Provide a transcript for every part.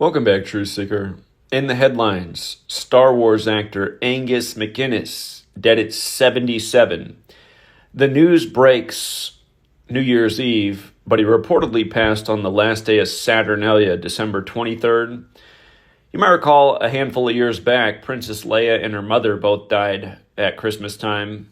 Welcome back, Truth Seeker. In the headlines, Star Wars actor Angus MacInnes, dead at 77. The news breaks New Year's Eve, but he reportedly passed on the last day of Saturnalia, December 23rd. You might recall a handful of years back, Princess Leia and her mother both died at Christmas time.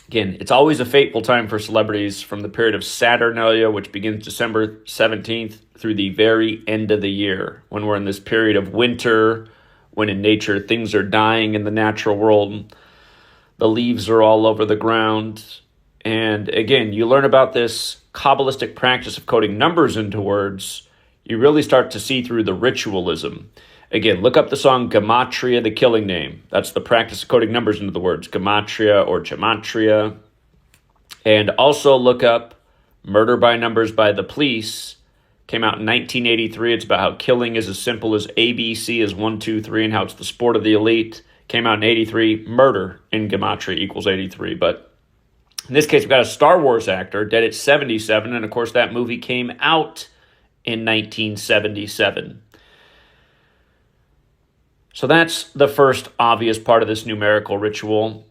Again, it's always a fateful time for celebrities from the period of Saturnalia, which begins December 17th, through the very end of the year, when we're in this period of winter, when in nature things are dying in the natural world. The leaves are all over the ground. And again, you learn about this Kabbalistic practice of coding numbers into words. You really start to see through the ritualism. Again, look up the song Gematria, the Killing Name. That's the practice of coding numbers into the words Gematria or Gematria. And also look up Murder by Numbers by the Police. Came out in 1983. It's about how killing is as simple as ABC is 1, 2, 3, and how it's the sport of the elite. Came out in 83. Murder in Gematria equals 83. But in this case, we've got a Star Wars actor dead at 77. And of course, that movie came out in 1977. So that's the first obvious part of this numerical ritual.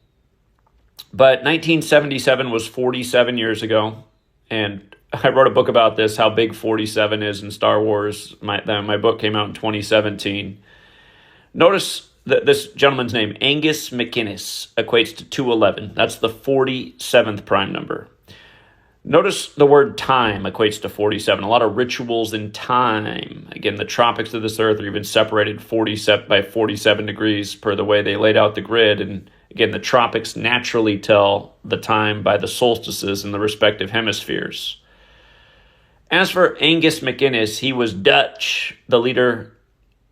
But 1977 was 47 years ago. And I wrote a book about this, how big 47 is in Star Wars. My book came out in 2017. Notice that this gentleman's name, Angus MacInnes, equates to 211. That's the 47th prime number. Notice the word time equates to 47. A lot of rituals in time. Again, the tropics of this earth are even separated 47 by 47 degrees per the way they laid out the grid. And again, the tropics naturally tell the time by the solstices in the respective hemispheres. As for Angus MacInnes, he was Dutch, the leader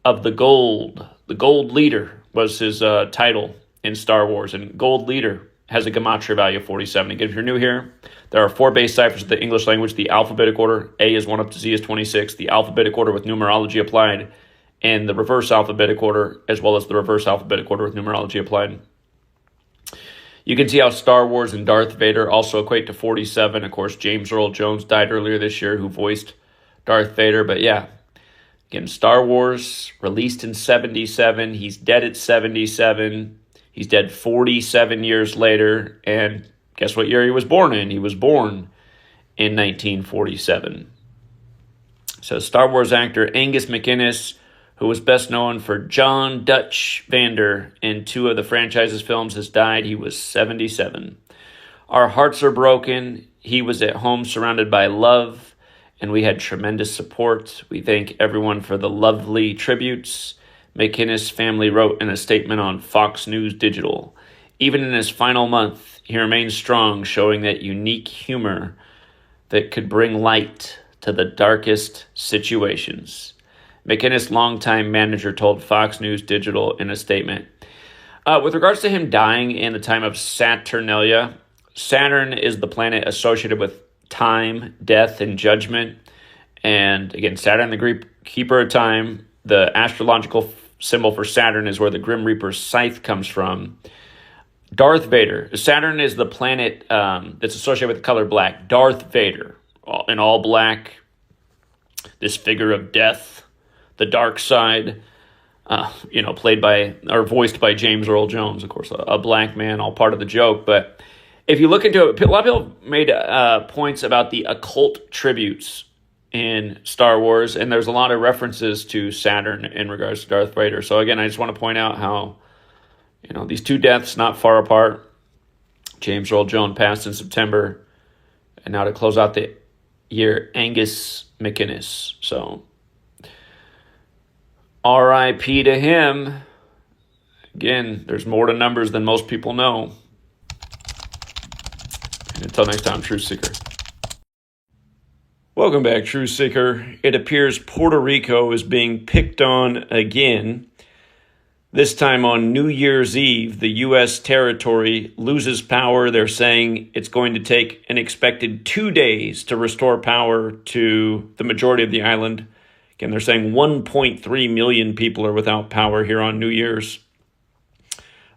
of the Gold. The Gold Leader was his title in Star Wars. And Gold Leader has a gematria value of 47. Again, if you're new here, there are 4 base ciphers of the English language. The alphabetic order, A is 1 up to Z is 26. The alphabetic order with numerology applied, and the reverse alphabetic order, as well as the reverse alphabetic order with numerology applied. You can see how Star Wars and Darth Vader also equate to 47. Of course, James Earl Jones died earlier this year, who voiced Darth Vader. But yeah, again, Star Wars, released in 77. He's dead at 77. He's dead 47 years later, and guess what year he was born in? He was born in 1947. So Star Wars actor Angus MacInnes, who was best known for John Dutch Vander in 2 of the franchise's films, has died. He was 77. Our hearts are broken. He was at home surrounded by love, and we had tremendous support. We thank everyone for the lovely tributes. MacInnes' family wrote in a statement on Fox News Digital. Even in his final month, he remains strong, showing that unique humor that could bring light to the darkest situations. MacInnes' longtime manager told Fox News Digital in a statement. With regards to him dying in the time of Saturnalia, Saturn is the planet associated with time, death, and judgment. And again, Saturn, the Greek keeper of time, the astrological symbol for Saturn is where the Grim Reaper's scythe comes from. Darth Vader. Saturn is the planet that's associated with the color black. Darth Vader, in all black, this figure of death, the dark side, played by or voiced by James Earl Jones, of course, a black man, all part of the joke. But if you look into it, a lot of people made points about the occult tributes in Star Wars, and there's a lot of references to Saturn in regards to Darth Vader. So again, I just want to point out how, these 2 deaths not far apart. James Earl Jones passed in September, and now to close out the year, Angus MacInnes. So R.I.P. to him. Again, there's more to numbers than most people know. And until next time, Truth Seeker. Welcome back, Truth Seeker. It appears Puerto Rico is being picked on again. This time on New Year's Eve, the U.S. territory loses power. They're saying it's going to take an expected 2 days to restore power to the majority of the island. Again, they're saying 1.3 million people are without power here on New Year's.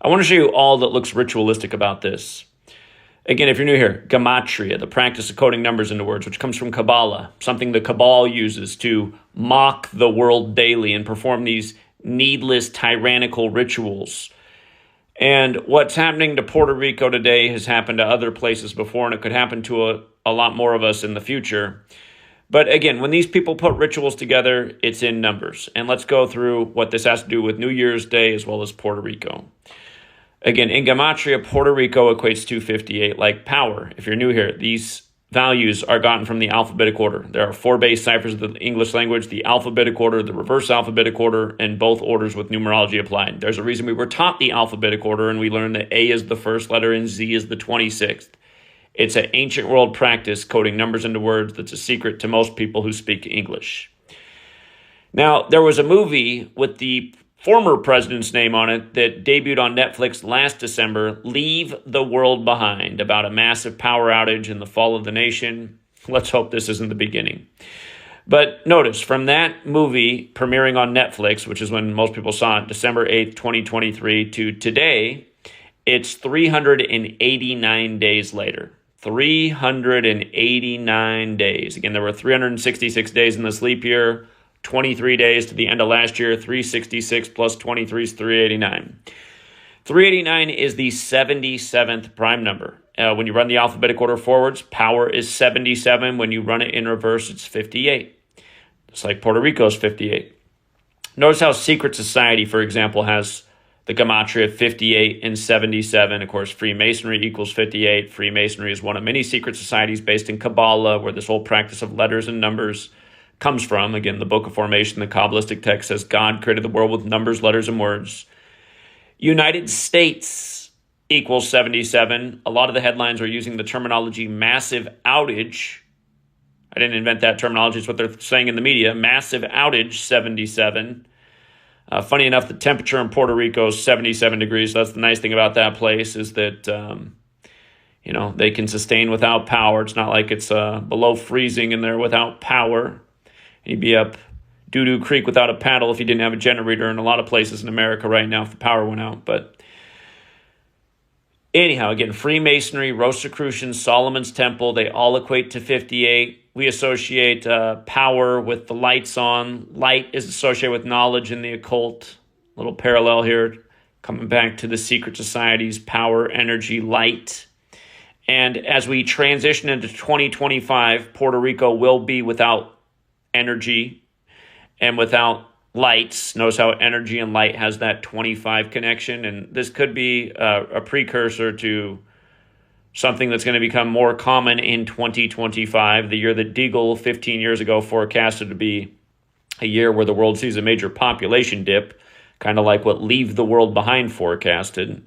I want to show you all that looks ritualistic about this. Again, if you're new here, gematria, the practice of coding numbers into words, which comes from Kabbalah, something the Cabal uses to mock the world daily and perform these needless, tyrannical rituals. And what's happening to Puerto Rico today has happened to other places before, and it could happen to a lot more of us in the future. But again, when these people put rituals together, it's in numbers. And let's go through what this has to do with New Year's Day as well as Puerto Rico. Again, in Gematria, Puerto Rico equates to 58, like power. If you're new here, these values are gotten from the alphabetic order. There are 4 base ciphers of the English language, the alphabetic order, the reverse alphabetic order, and both orders with numerology applied. There's a reason we were taught the alphabetic order, and we learned that A is the first letter and Z is the 26th. It's an ancient world practice, coding numbers into words, that's a secret to most people who speak English. Now, there was a movie with the former president's name on it that debuted on Netflix last December, Leave the World Behind, about a massive power outage and the fall of the nation. Let's hope this isn't the beginning. But notice, from that movie premiering on Netflix, which is when most people saw it, December 8th, 2023, to today, it's 389 days later. 389 days. Again, there were 366 days in this leap year, 23 days to the end of last year, 366 plus 23 is 389. 389 is the 77th prime number. When you run the alphabetic order forwards, power is 77. When you run it in reverse, it's 58. It's like Puerto Rico's 58. Notice how secret society, for example, has the gematria 58 and 77. Of course, Freemasonry equals 58. Freemasonry is one of many secret societies based in Kabbalah, where this whole practice of letters and numbers comes from. Again, the Book of Formation, the Kabbalistic text says God created the world with numbers, letters, and words. United States equals 77. A lot of the headlines are using the terminology massive outage. I didn't invent that terminology. It's what they're saying in the media. Massive outage, 77. Funny enough, the temperature in Puerto Rico is 77 degrees. That's the nice thing about that place, is that they can sustain without power. It's not like it's below freezing in there without power. You'd be up Doo-Doo Creek without a paddle if you didn't have a generator in a lot of places in America right now if the power went out. But anyhow, again, Freemasonry, Rosicrucians, Solomon's Temple, they all equate to 58. We associate power with the lights on. Light is associated with knowledge in the occult. Little parallel here, coming back to the secret societies, power, energy, light. And as we transition into 2025, Puerto Rico will be without energy and without lights. Notice how energy and light has that 25 connection. And this could be a precursor to something that's going to become more common in 2025, the year that Deagle 15 years ago forecasted to be a year where the world sees a major population dip, kind of like what Leave the World Behind forecasted.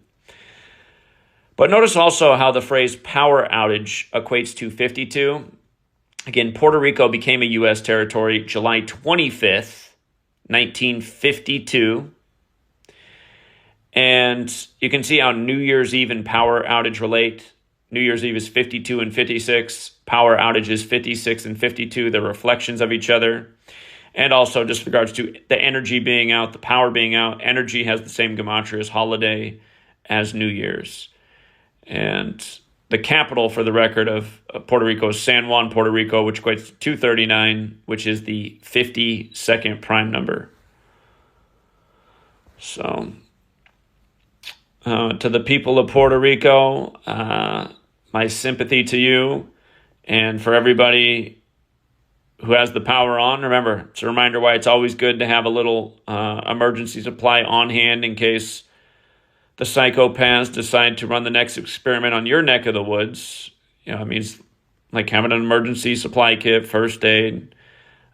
But notice also how the phrase power outage equates to 52. Again, Puerto Rico became a U.S. territory July 25th, 1952. And you can see how New Year's Eve and power outage relate. New Year's Eve is 52 and 56. Power outage is 56 and 52. They're reflections of each other. And also, just with regards to the energy being out, the power being out, energy has the same gematria as holiday as New Year's. And the capital, for the record, of Puerto Rico is San Juan, Puerto Rico, which equates to 239, which is the 52nd prime number. So, to the people of Puerto Rico, my sympathy to you, and for everybody who has the power on. Remember, it's a reminder why it's always good to have a little emergency supply on hand in case the psychopaths decide to run the next experiment on your neck of the woods. It means like having an emergency supply kit, first aid,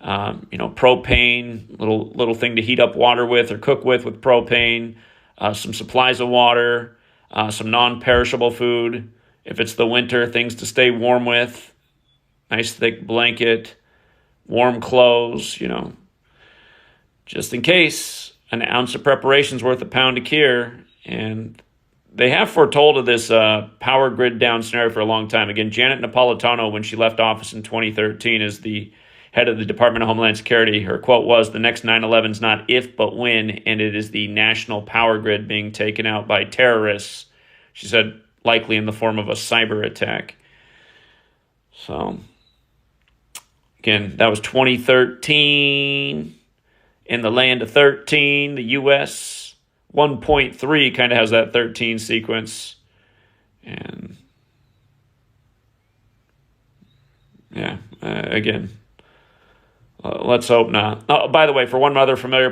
propane, little thing to heat up water with or cook with propane, some supplies of water, some non-perishable food. If it's the winter, things to stay warm with, nice thick blanket, warm clothes, just in case. An ounce of preparation is worth a pound of cure. And they have foretold of this power grid down scenario for a long time. Again, Janet Napolitano, when she left office in 2013 as the head of the Department of Homeland Security, her quote was, "The next 9/11 is not if but when, and it is the national power grid being taken out by terrorists." She said, likely in the form of a cyber attack. So, again, that was 2013. In the land of 13, the U.S. 1.3 kind of has that 13 sequence. And, yeah, again, let's hope not. Oh, by the way, for one other familiar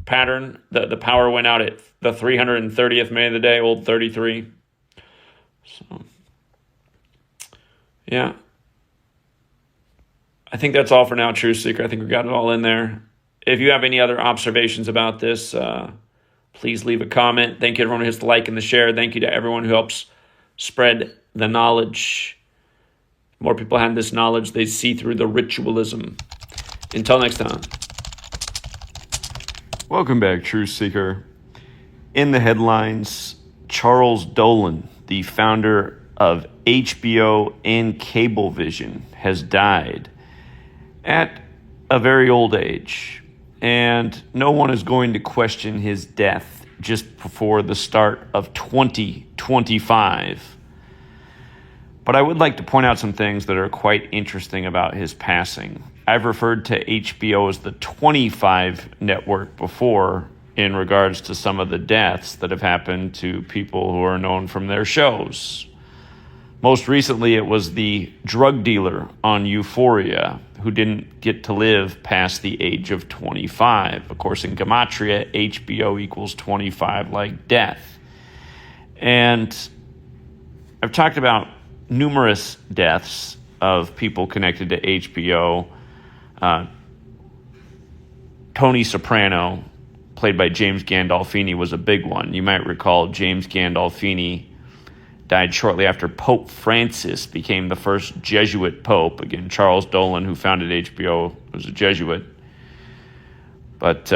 pattern, the power went out at the 330th minute of the day, old 33. So, yeah. I think that's all for now, Truth Seeker. I think we got it all in there. If you have any other observations about this, please leave a comment. Thank you to everyone who hits the like and the share. Thank you to everyone who helps spread the knowledge. The more people have this knowledge, they see through the ritualism. Until next time. Welcome back, Truth Seeker. In the headlines, Charles Dolan, the founder of HBO and Cablevision, has died at a very old age. And no one is going to question his death just before the start of 2025. But I would like to point out some things that are quite interesting about his passing. I've referred to HBO as the 25 network before in regards to some of the deaths that have happened to people who are known from their shows. Most recently, it was the drug dealer on Euphoria who didn't get to live past the age of 25. Of course, in Gematria, HBO equals 25 like death. And I've talked about numerous deaths of people connected to HBO. Tony Soprano, played by James Gandolfini, was a big one. You might recall James Gandolfini died shortly after Pope Francis became the first Jesuit pope. Again, Charles Dolan, who founded HBO, was a Jesuit. But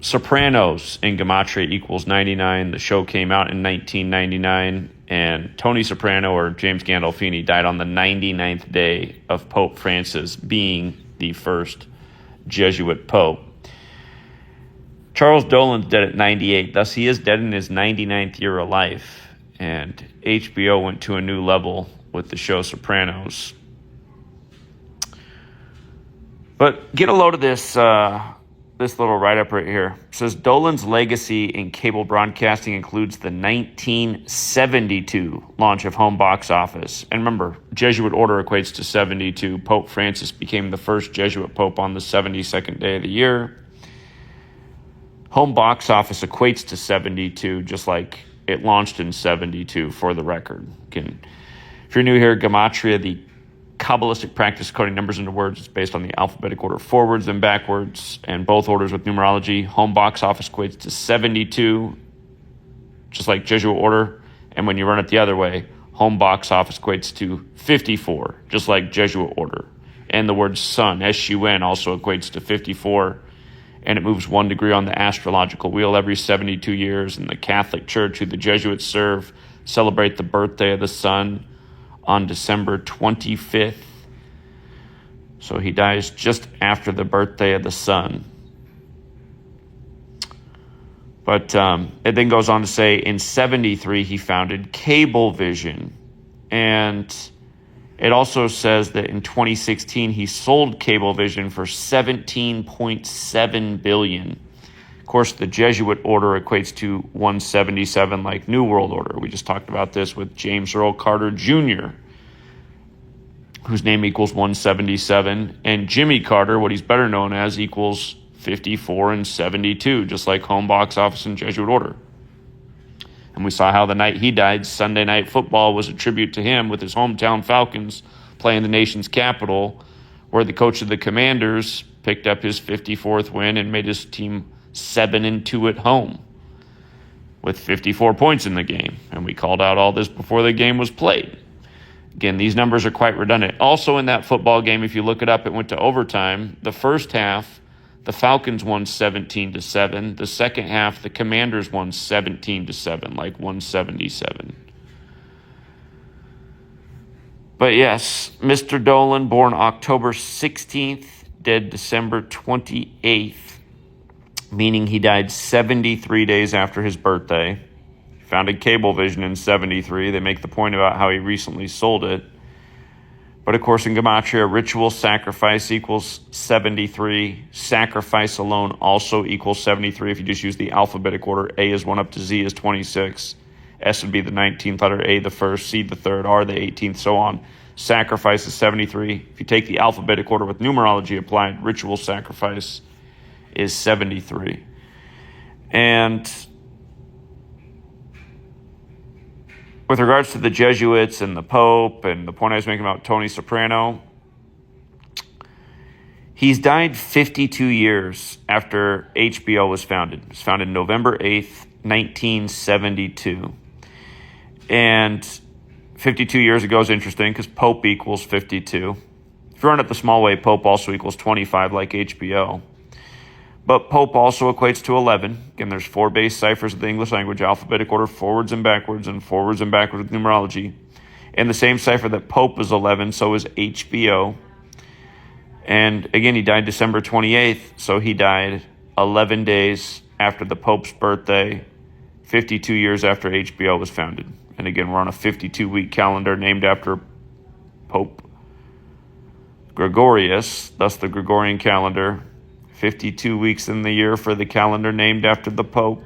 Sopranos in Gematria equals 99. The show came out in 1999, and Tony Soprano, or James Gandolfini, died on the 99th day of Pope Francis being the first Jesuit pope. Charles Dolan's dead at 98, thus he is dead in his 99th year of life. And HBO went to a new level with the show Sopranos. But get a load of this this little write-up right here. It says, Dolan's legacy in cable broadcasting includes the 1972 launch of home box office. And remember, Jesuit order equates to 72. Pope Francis became the first Jesuit pope on the 72nd day of the year. Home box office equates to 72, just like it launched in 72, for the record. If you're new here, Gematria, the Kabbalistic practice coding numbers into words, is based on the alphabetic order forwards and backwards, and both orders with numerology. Home box office equates to 72, just like Jesuit order. And when you run it the other way, home box office equates to 54, just like Jesuit order. And the word sun, S-U-N, also equates to 54. And it moves 1 degree on the astrological wheel every 72 years. And the Catholic Church, who the Jesuits serve, celebrate the birthday of the sun on December 25th. So he dies just after the birthday of the sun. But it then goes on to say in 73 he founded Cablevision. And it also says that in 2016 he sold Cablevision for $17.7 billion. Of course, the Jesuit order equates to 177 like New World Order. We just talked about this with James Earl Carter Jr., whose name equals 177. And Jimmy Carter, what he's better known as, equals 54 and 72, just like home box office and Jesuit order. And we saw how the night he died, Sunday Night Football, was a tribute to him with his hometown Falcons playing the nation's capital, where the coach of the Commanders picked up his 54th win and made his team 7-2 at home with 54 points in the game. And we called out all this before the game was played. Again, these numbers are quite redundant. Also in that football game, if you look it up, it went to overtime. The first half, the Falcons won 17-7. The second half, the Commanders won 17-7, like 177. But yes, Mr. Dolan, born October 16th, dead December 28th, meaning he died 73 days after his birthday. Founded Cablevision in 73. They make the point about how he recently sold it. But of course, in Gematria, ritual sacrifice equals 73. Sacrifice alone also equals 73. If you just use the alphabetic order, A is 1 up to Z is 26. S would be the 19th letter, A the first, C the third, R the 18th, so on. Sacrifice is 73. If you take the alphabetic order with numerology applied, ritual sacrifice is 73. And with regards to the Jesuits and the Pope and the point I was making about Tony Soprano, he's died 52 years after HBO was founded. It was founded November 8th, 1972. And 52 years ago is interesting because Pope equals 52. If you run it the small way, Pope also equals 25 like HBO. But Pope also equates to 11. Again, there's 4 base ciphers of the English language, alphabetic order, forwards and backwards with numerology. And the same cipher that Pope is 11, so is HBO. And again, he died December 28th, so he died 11 days after the Pope's birthday, 52 years after HBO was founded. And again, we're on a 52-week calendar named after Pope Gregorius, thus the Gregorian calendar. 52 weeks in the year for the calendar named after the Pope.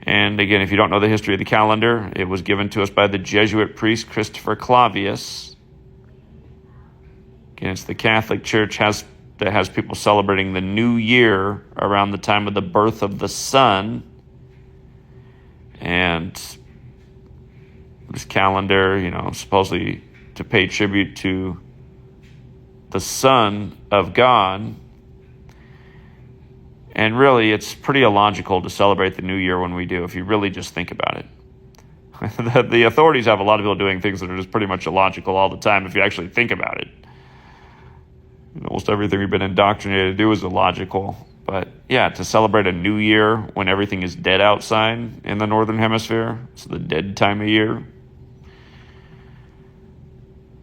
And again, if you don't know the history of the calendar, it was given to us by the Jesuit priest Christopher Clavius. Again, it's the Catholic Church that has people celebrating the new year around the time of the birth of the sun. And this calendar, supposedly to pay tribute to the Son of God. And really, it's pretty illogical to celebrate the new year when we do, if you really just think about it. The authorities have a lot of people doing things that are just pretty much illogical all the time if you actually think about it. Almost everything we've been indoctrinated to do is illogical. But yeah, to celebrate a new year when everything is dead outside in the northern hemisphere, it's the dead time of year.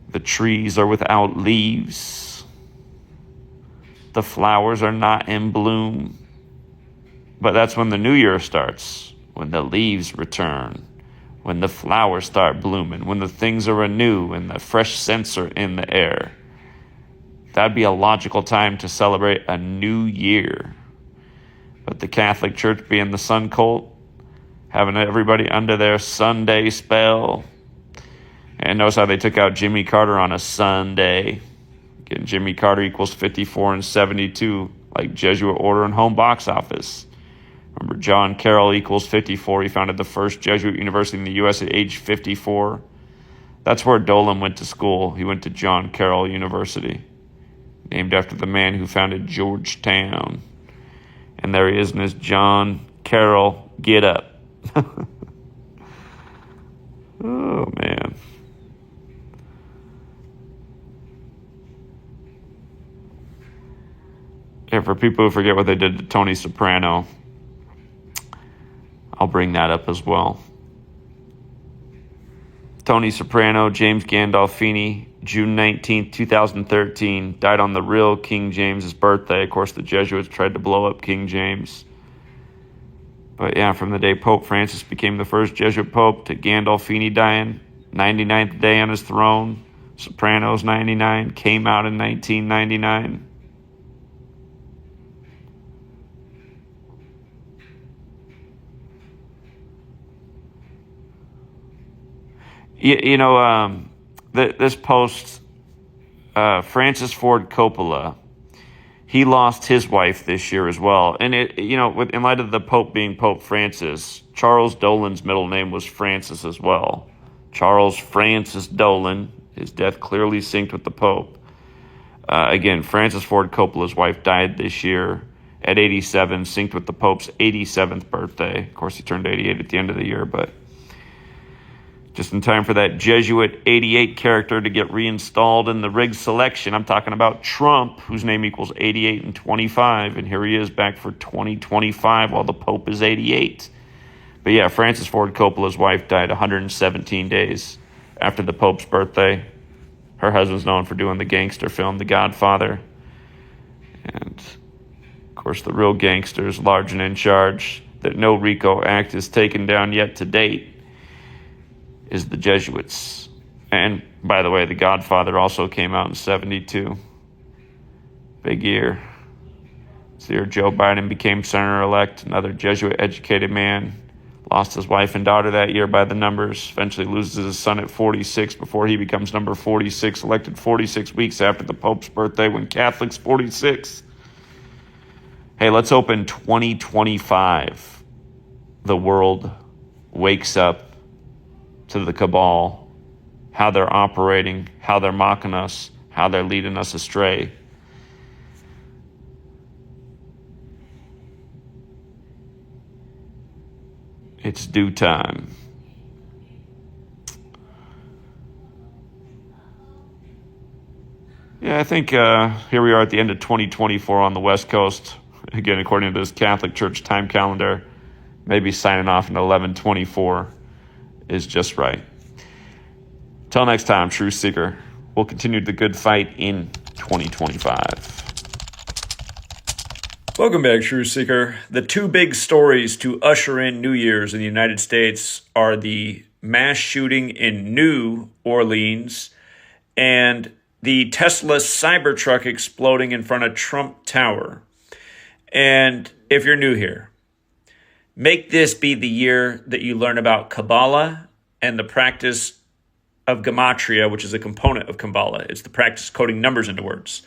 The trees are without leaves. The flowers are not in bloom. But that's when the new year starts, when the leaves return, when the flowers start blooming, when the things are anew and the fresh scents are in the air. That'd be a logical time to celebrate a new year. But the Catholic Church, being the sun cult, having everybody under their Sunday spell. And notice how they took out Jimmy Carter on a Sunday. Again, Jimmy Carter equals 54 and 72, like Jesuit order and home box office. Remember, John Carroll equals 54. He founded the first Jesuit university in the U.S. at age 54. That's where Dolan went to school. He went to John Carroll University, named after the man who founded Georgetown. And there he is in his John Carroll get up. Oh, man. Yeah, for people who forget what they did to Tony Soprano, I'll bring that up as well. Tony Soprano, James Gandolfini, June 19th, 2013, died on the real King James's birthday. Of course, the Jesuits tried to blow up King James. But yeah, from the day Pope Francis became the first Jesuit Pope to Gandolfini dying, 99th day on his throne, Soprano's 99, came out in 1999. This post, Francis Ford Coppola, he lost his wife this year as well. And in light of the Pope being Pope Francis, Charles Dolan's middle name was Francis as well. Charles Francis Dolan, his death clearly synced with the Pope. Again, Francis Ford Coppola's wife died this year at 87, synced with the Pope's 87th birthday. Of course, he turned 88 at the end of the year, but just in time for that Jesuit 88 character to get reinstalled in the rigged selection. I'm talking about Trump, whose name equals 88 and 25, and here he is back for 2025 while the Pope is 88. But yeah, Francis Ford Coppola's wife died 117 days after the Pope's birthday. Her husband's known for doing the gangster film, The Godfather. And, of course, the real gangsters, large and in charge, that no RICO Act is taken down yet to date is the Jesuits. And by the way, The Godfather also came out in 72. Big year. It's the year Joe Biden became senator-elect, another Jesuit-educated man. Lost his wife and daughter that year by the numbers. Eventually loses his son at 46 before he becomes number 46, elected 46 weeks after the Pope's birthday when Catholics 46. Hey, let's hope in 2025 the world wakes up to the cabal, how they're operating, how they're mocking us, how they're leading us astray. It's due time. Yeah, I think here we are at the end of 2024 on the West Coast. Again, according to this Catholic Church time calendar, maybe signing off in 11/24 is just right. Till next time, Truth Seeker. We'll continue the good fight in 2025. Welcome back, Truth Seeker. The two big stories to usher in New Year's in the United States are the mass shooting in New Orleans and the Tesla Cybertruck exploding in front of Trump Tower. And if you're new here, make this be the year that you learn about Kabbalah and the practice of Gematria, which is a component of Kabbalah. It's the practice of coding numbers into words.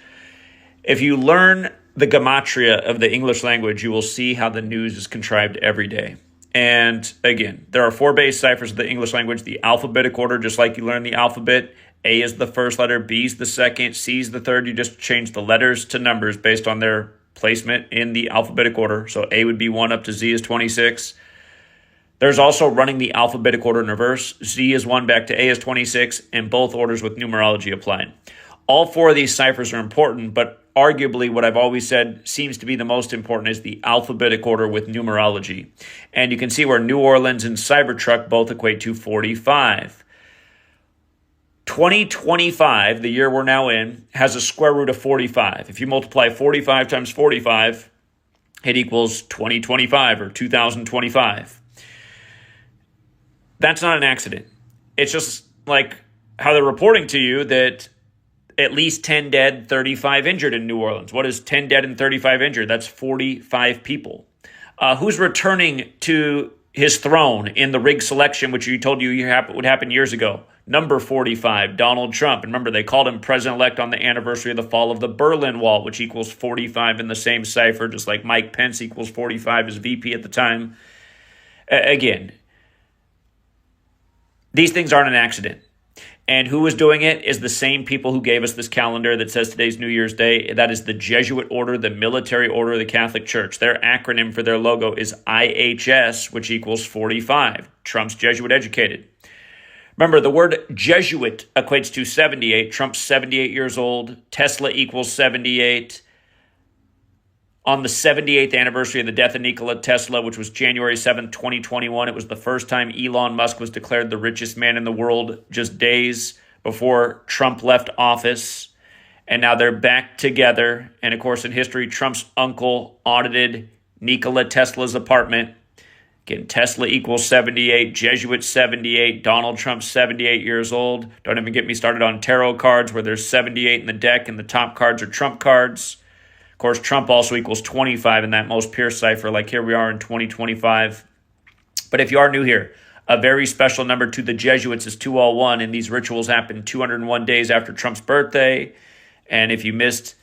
If you learn the Gematria of the English language, you will see how the news is contrived every day. And again, there are 4 base ciphers of the English language, the alphabetic order, just like you learn the alphabet. A is the first letter, B is the second, C is the third. You just change the letters to numbers based on their placement in the alphabetic order. So A would be 1 up to Z is 26. There's also running the alphabetic order in reverse. Z is 1 back to A is 26, and both orders with numerology applied. All 4 of these ciphers are important, but arguably what I've always said seems to be the most important is the alphabetic order with numerology. And you can see where New Orleans and Cybertruck both equate to 45. 2025, the year we're now in, has a square root of 45. If you multiply 45 times 45, it equals 2025 or 2025. That's not an accident. It's just like how they're reporting to you that at least 10 dead, 35 injured in New Orleans. What is 10 dead and 35 injured? That's 45 people. Who's returning to his throne in the rigged selection, which you told you would happen years ago? Number 45, Donald Trump. And remember, they called him president-elect on the anniversary of the fall of the Berlin Wall, which equals 45 in the same cipher, just like Mike Pence equals 45 as VP at the time. Again, these things aren't an accident. And who is doing it is the same people who gave us this calendar that says today's New Year's Day. That is the Jesuit order, the military order of the Catholic Church. Their acronym for their logo is IHS, which equals 45. Trump's Jesuit educated. Remember, the word Jesuit equates to 78. Trump's 78 years old. Tesla equals 78. On the 78th anniversary of the death of Nikola Tesla, which was January 7th, 2021, it was the first time Elon Musk was declared the richest man in the world just days before Trump left office. And now they're back together. And of course, in history, Trump's uncle audited Nikola Tesla's apartment. Again, Tesla equals 78, Jesuit 78, Donald Trump 78 years old. Don't even get me started on tarot cards where there's 78 in the deck and the top cards are Trump cards. Of course, Trump also equals 25 in that most pure cipher, like here we are in 2025. But if you are new here, a very special number to the Jesuits is 201, and these rituals happen 201 days after Trump's birthday. And if you missed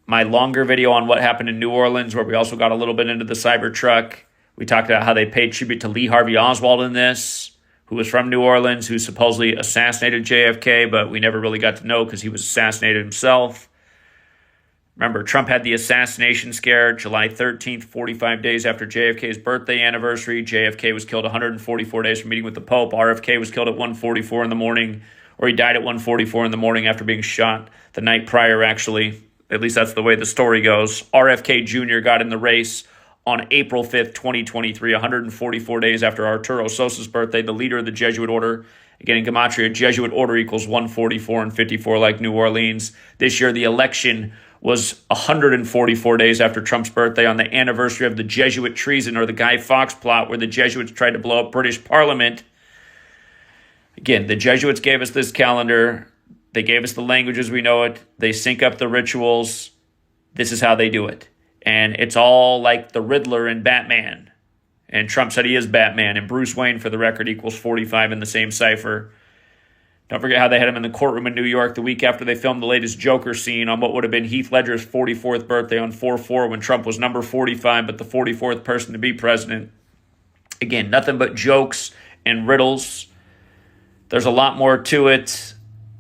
my longer video on what happened in New Orleans, where we also got a little bit into the Cybertruck, we talked about how they paid tribute to Lee Harvey Oswald in this, who was from New Orleans, who supposedly assassinated JFK, but we never really got to know because he was assassinated himself. Remember, Trump had the assassination scare July 13th, 45 days after JFK's birthday anniversary. JFK was killed 144 days from meeting with the Pope. RFK was killed at 1:44 in the morning, or he died at 1:44 in the morning after being shot the night prior, actually. At least that's the way the story goes. RFK Jr. got in the race on April 5th, 2023, 144 days after Arturo Sosa's birthday, the leader of the Jesuit order. Again, in Gematria, Jesuit order equals 144 and 54 like New Orleans. This year, the election was 144 days after Trump's birthday, on the anniversary of the Jesuit treason, or the Guy Fawkes plot, where the Jesuits tried to blow up British Parliament. Again, the Jesuits gave us this calendar. They gave us the language as we know it. They sync up the rituals. This is how they do it. And it's all like the Riddler in Batman. And Trump said he is Batman. And Bruce Wayne, for the record, equals 45 in the same cipher. Don't forget how they had him in the courtroom in New York the week after they filmed the latest Joker scene on what would have been Heath Ledger's 44th birthday on 4/4, when Trump was number 45, but the 44th person to be president. Again, nothing but jokes and riddles. There's a lot more to it.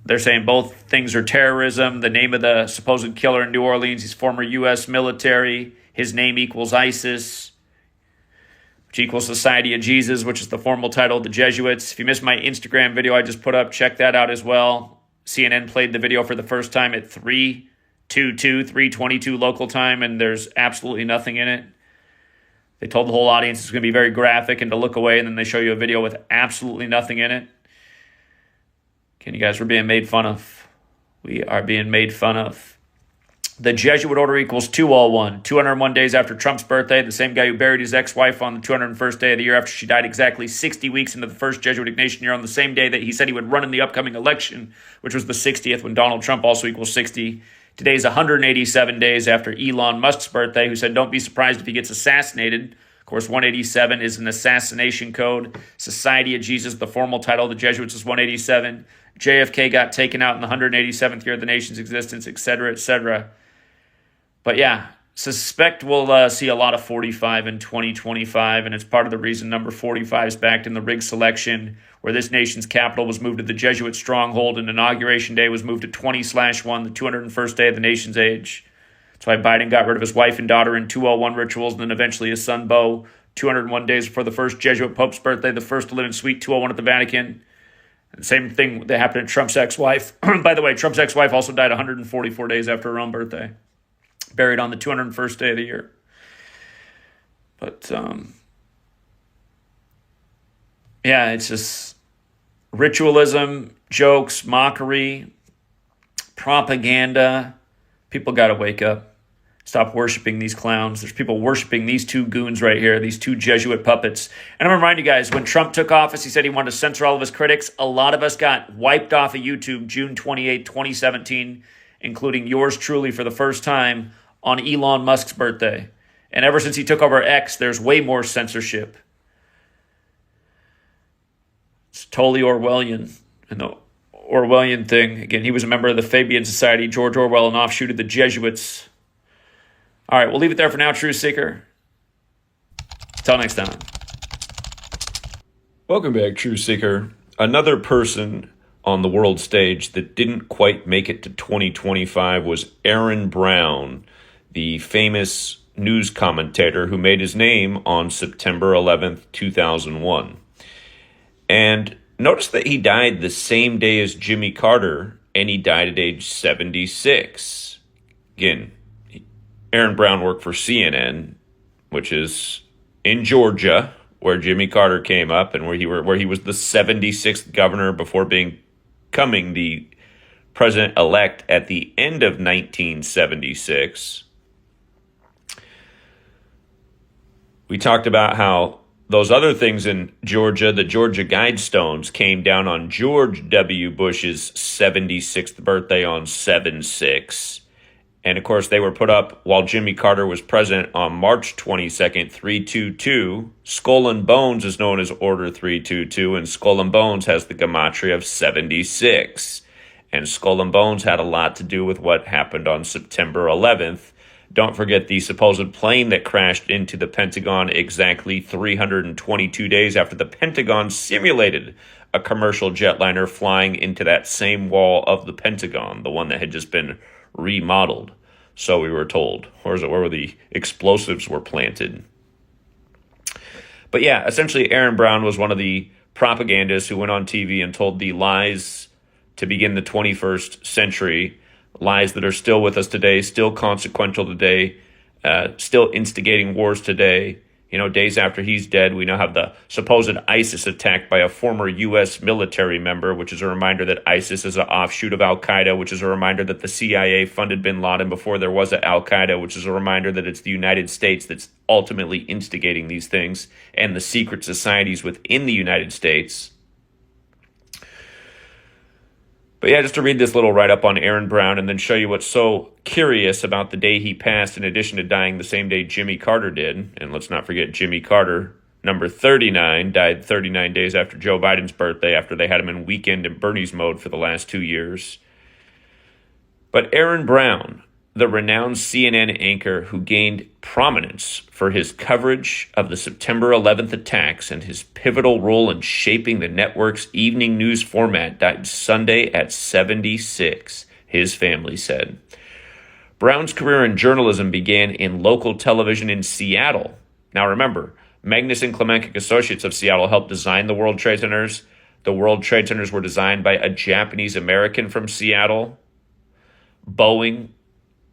They're saying both things are terrorism. The name of the supposed killer in New Orleans, he's former U.S. military. His name equals ISIS, which equals Society of Jesus, which is the formal title of the Jesuits. If you missed my Instagram video I just put up, check that out as well. CNN played the video for the first time at 3:22 local time, and there's absolutely nothing in it. They told the whole audience it's going to be very graphic and to look away, and then they show you a video with absolutely nothing in it. Again, you guys, we're being made fun of. We are being made fun of. The Jesuit order equals 201. 201 days after Trump's birthday, the same guy who buried his ex-wife on the 201st day of the year after she died, exactly 60 weeks into the first Jesuit Ignatian year, on the same day that he said he would run in the upcoming election, which was the 60th, when Donald Trump also equals 60. Today's 187 days after Elon Musk's birthday, who said don't be surprised if he gets assassinated. Of course, 187 is an assassination code. Society of Jesus, the formal title of the Jesuits, is 187. JFK got taken out in the 187th year of the nation's existence, etc., etc. But yeah, suspect we'll see a lot of 45 in 2025, and it's part of the reason number 45 is backed in the rigged selection, where this nation's capital was moved to the Jesuit stronghold and Inauguration Day was moved to 20/1, the 201st day of the nation's age. That's why Biden got rid of his wife and daughter in 201 rituals, and then eventually his son Beau, 201 days before the first Jesuit Pope's birthday, the first to live in Suite 201 at the Vatican. And same thing that happened to Trump's ex-wife. By the way, Trump's ex-wife also died 144 days after her own birthday, buried on the 201st day of the year. But, yeah, it's just ritualism, jokes, mockery, propaganda. People got to wake up. Stop worshiping these clowns. There's people worshiping these two goons right here, these two Jesuit puppets. And I'm going to remind you guys, when Trump took office, he said he wanted to censor all of his critics. A lot of us got wiped off of YouTube June 28, 2017, including yours truly for the first time on Elon Musk's birthday. And ever since he took over X, there's way more censorship. It's totally Orwellian. And the Orwellian thing, again, he was a member of the Fabian Society, George Orwell, an offshoot of the Jesuits. All right, we'll leave it there for now, Truth Seeker. Until next time. Welcome back, Truth Seeker. Another person on the world stage that didn't quite make it to 2025 was Aaron Brown, the famous news commentator who made his name on September 11th, 2001. And notice that he died the same day as Jimmy Carter, and he died at age 76. Again, Aaron Brown worked for CNN, which is in Georgia, where Jimmy Carter came up and where he was the 76th governor before becoming the president-elect at the end of 1976. We talked about how those other things in Georgia, the Georgia Guidestones, came down on George W. Bush's 76th birthday on 7/6. And, of course, they were put up while Jimmy Carter was president on March 22nd, 322. Skull and Bones is known as Order 322, and Skull and Bones has the gematria of 76. And Skull and Bones had a lot to do with what happened on September 11th. Don't forget the supposed plane that crashed into the Pentagon exactly 322 days after the Pentagon simulated a commercial jetliner flying into that same wall of the Pentagon, the one that had just been remodeled, so we were told, or is it where the explosives were planted? But yeah, essentially Aaron Brown was one of the propagandists who went on TV and told the lies to begin the 21st century, lies that are still with us today, still consequential today, still instigating wars today, Days after he's dead, we now have the supposed ISIS attack by a former U.S. military member, which is a reminder that ISIS is an offshoot of Al-Qaeda, which is a reminder that the CIA funded bin Laden before there was an Al-Qaeda, which is a reminder that it's the United States that's ultimately instigating these things and the secret societies within the United States. But yeah, just to read this little write-up on Aaron Brown and then show you what's so curious about the day he passed, in addition to dying the same day Jimmy Carter did. And let's not forget Jimmy Carter, number 39, died 39 days after Joe Biden's birthday, after they had him in weekend and Bernie's mode for the last 2 years. But Aaron Brown, the renowned CNN anchor who gained prominence for his coverage of the September 11th attacks and his pivotal role in shaping the network's evening news format, died Sunday at 76, his family said. Brown's career in journalism began in local television in Seattle. Now remember, Magnus and Klemenkic Associates of Seattle helped design the World Trade Centers. The World Trade Centers were designed by a Japanese American from Seattle. Boeing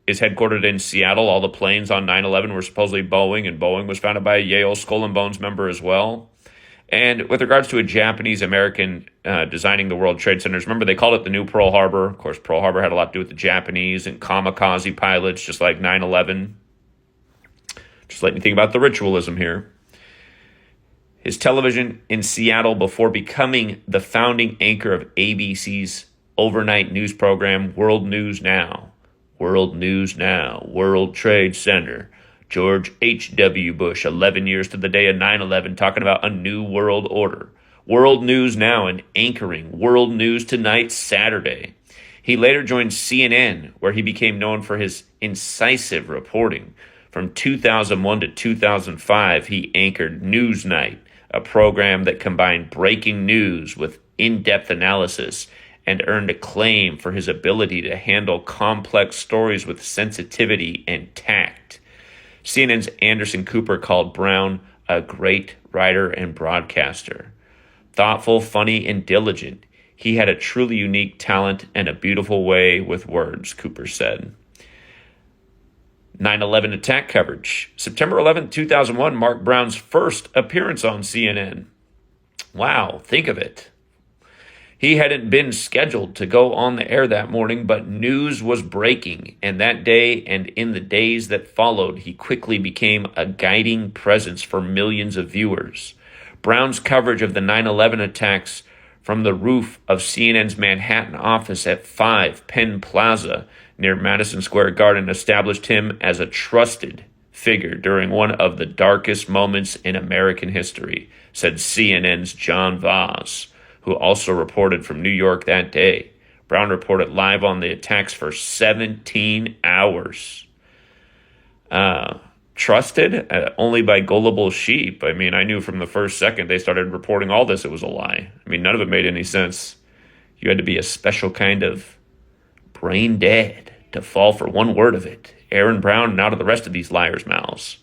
is headquartered in Seattle. All the planes on 9/11 were supposedly Boeing, and Boeing was founded by a Yale Skull and Bones member as well. And with regards to a Japanese American designing the World Trade Centers, remember they called it the new Pearl Harbor. Of course, Pearl Harbor had a lot to do with the Japanese and kamikaze pilots, just like 9/11. Just let me think about the ritualism here. His television in Seattle before becoming the founding anchor of ABC's overnight news program, World News Now. World News Now, World Trade Center, George H.W. Bush, 11 years to the day of 9/11, talking about a new world order. World News Now and anchoring World News Tonight Saturday. He later joined CNN, where he became known for his incisive reporting. From 2001 to 2005, he anchored Newsnight, a program that combined breaking news with in-depth analysis, and earned acclaim for his ability to handle complex stories with sensitivity and tact. CNN's Anderson Cooper called Brown a great writer and broadcaster. Thoughtful, funny, and diligent, he had a truly unique talent and a beautiful way with words, Cooper said. 9/11 attack coverage. September 11, 2001 marked Brown's first appearance on CNN. Wow, think of it. He hadn't been scheduled to go on the air that morning, but news was breaking, and that day and in the days that followed, he quickly became a guiding presence for millions of viewers. Brown's coverage of the 9/11 attacks from the roof of CNN's Manhattan office at 5 Penn Plaza near Madison Square Garden established him as a trusted figure during one of the darkest moments in American history, said CNN's John Voss, who also reported from New York that day. Brown reported live on the attacks for 17 hours. Trusted? Only by gullible sheep. I mean, I knew from the first second they started reporting all this, it was a lie. I mean, none of it made any sense. You had to be a special kind of brain dead to fall for one word of it. Aaron Brown and out of the rest of these liars' mouths.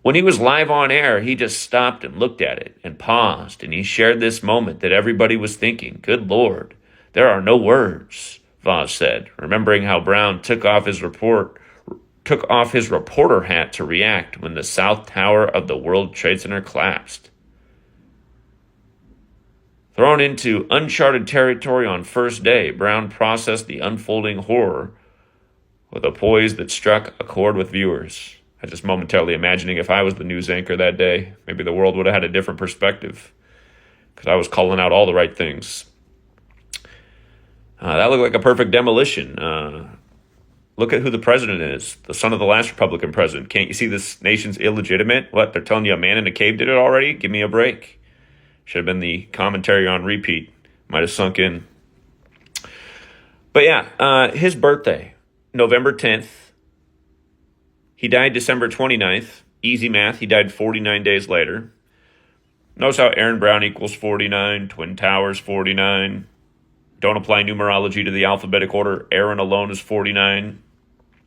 When he was live on air, he just stopped and looked at it and paused, and he shared this moment that everybody was thinking, good Lord, there are no words, Voss said, remembering how Brown took off his reporter hat to react when the South Tower of the World Trade Center collapsed. Thrown into uncharted territory on first day, Brown processed the unfolding horror with a poise that struck a chord with viewers. I was just momentarily imagining if I was the news anchor that day, maybe the world would have had a different perspective, because I was calling out all the right things. That looked like a perfect demolition. Look at who the president is, the son of the last Republican president. Can't you see this nation's illegitimate? What, they're telling you a man in a cave did it already? Give me a break. Should have been the commentary on repeat. Might have sunk in. But yeah, his birthday, November 10th. He died December 29th. Easy math, he died 49 days later. Notice how Aaron Brown equals 49, Twin Towers 49. Don't apply numerology to the alphabetic order. Aaron alone is 49.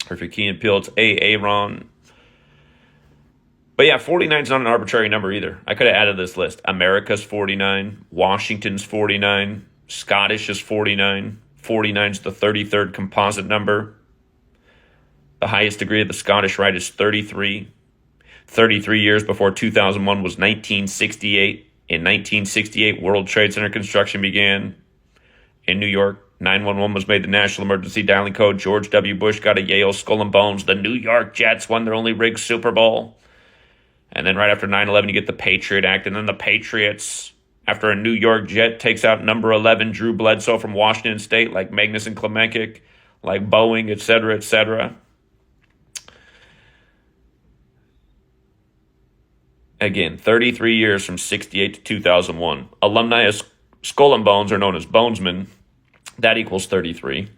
Or if you're Key and Peele, it's Aaron. But yeah, 49 is not an arbitrary number either. I could have added this list. America's 49. Washington's 49. Scottish is 49. 49 is the 33rd composite number. The highest degree of the Scottish Rite is 33. 33 years before 2001 was 1968. In 1968, World Trade Center construction began in New York. 911 was made the national emergency dialing code. George W. Bush got a Yale Skull and Bones. The New York Jets won their only rigged Super Bowl. And then right after 9/11, you get the Patriot Act. And then the Patriots, after a New York Jet takes out number 11, Drew Bledsoe from Washington State, like Magnuson Klemenkic, like Boeing, et cetera, et cetera. Again, 33 years from 68 to 2001. Alumni of Skull and Bones are known as Bonesmen. That equals 33.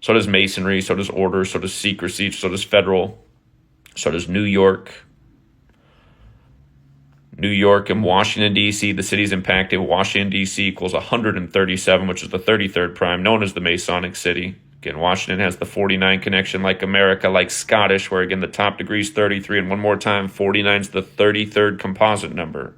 So does Masonry, so does Order, so does Secrecy, so does Federal, so does New York. New York and Washington, D.C., the cities impacted. Washington, D.C. equals 137, which is the 33rd prime, known as the Masonic City. Again, Washington has the 49 connection, like America, like Scottish, where, again, the top degree is 33. And one more time, 49 is the 33rd composite number.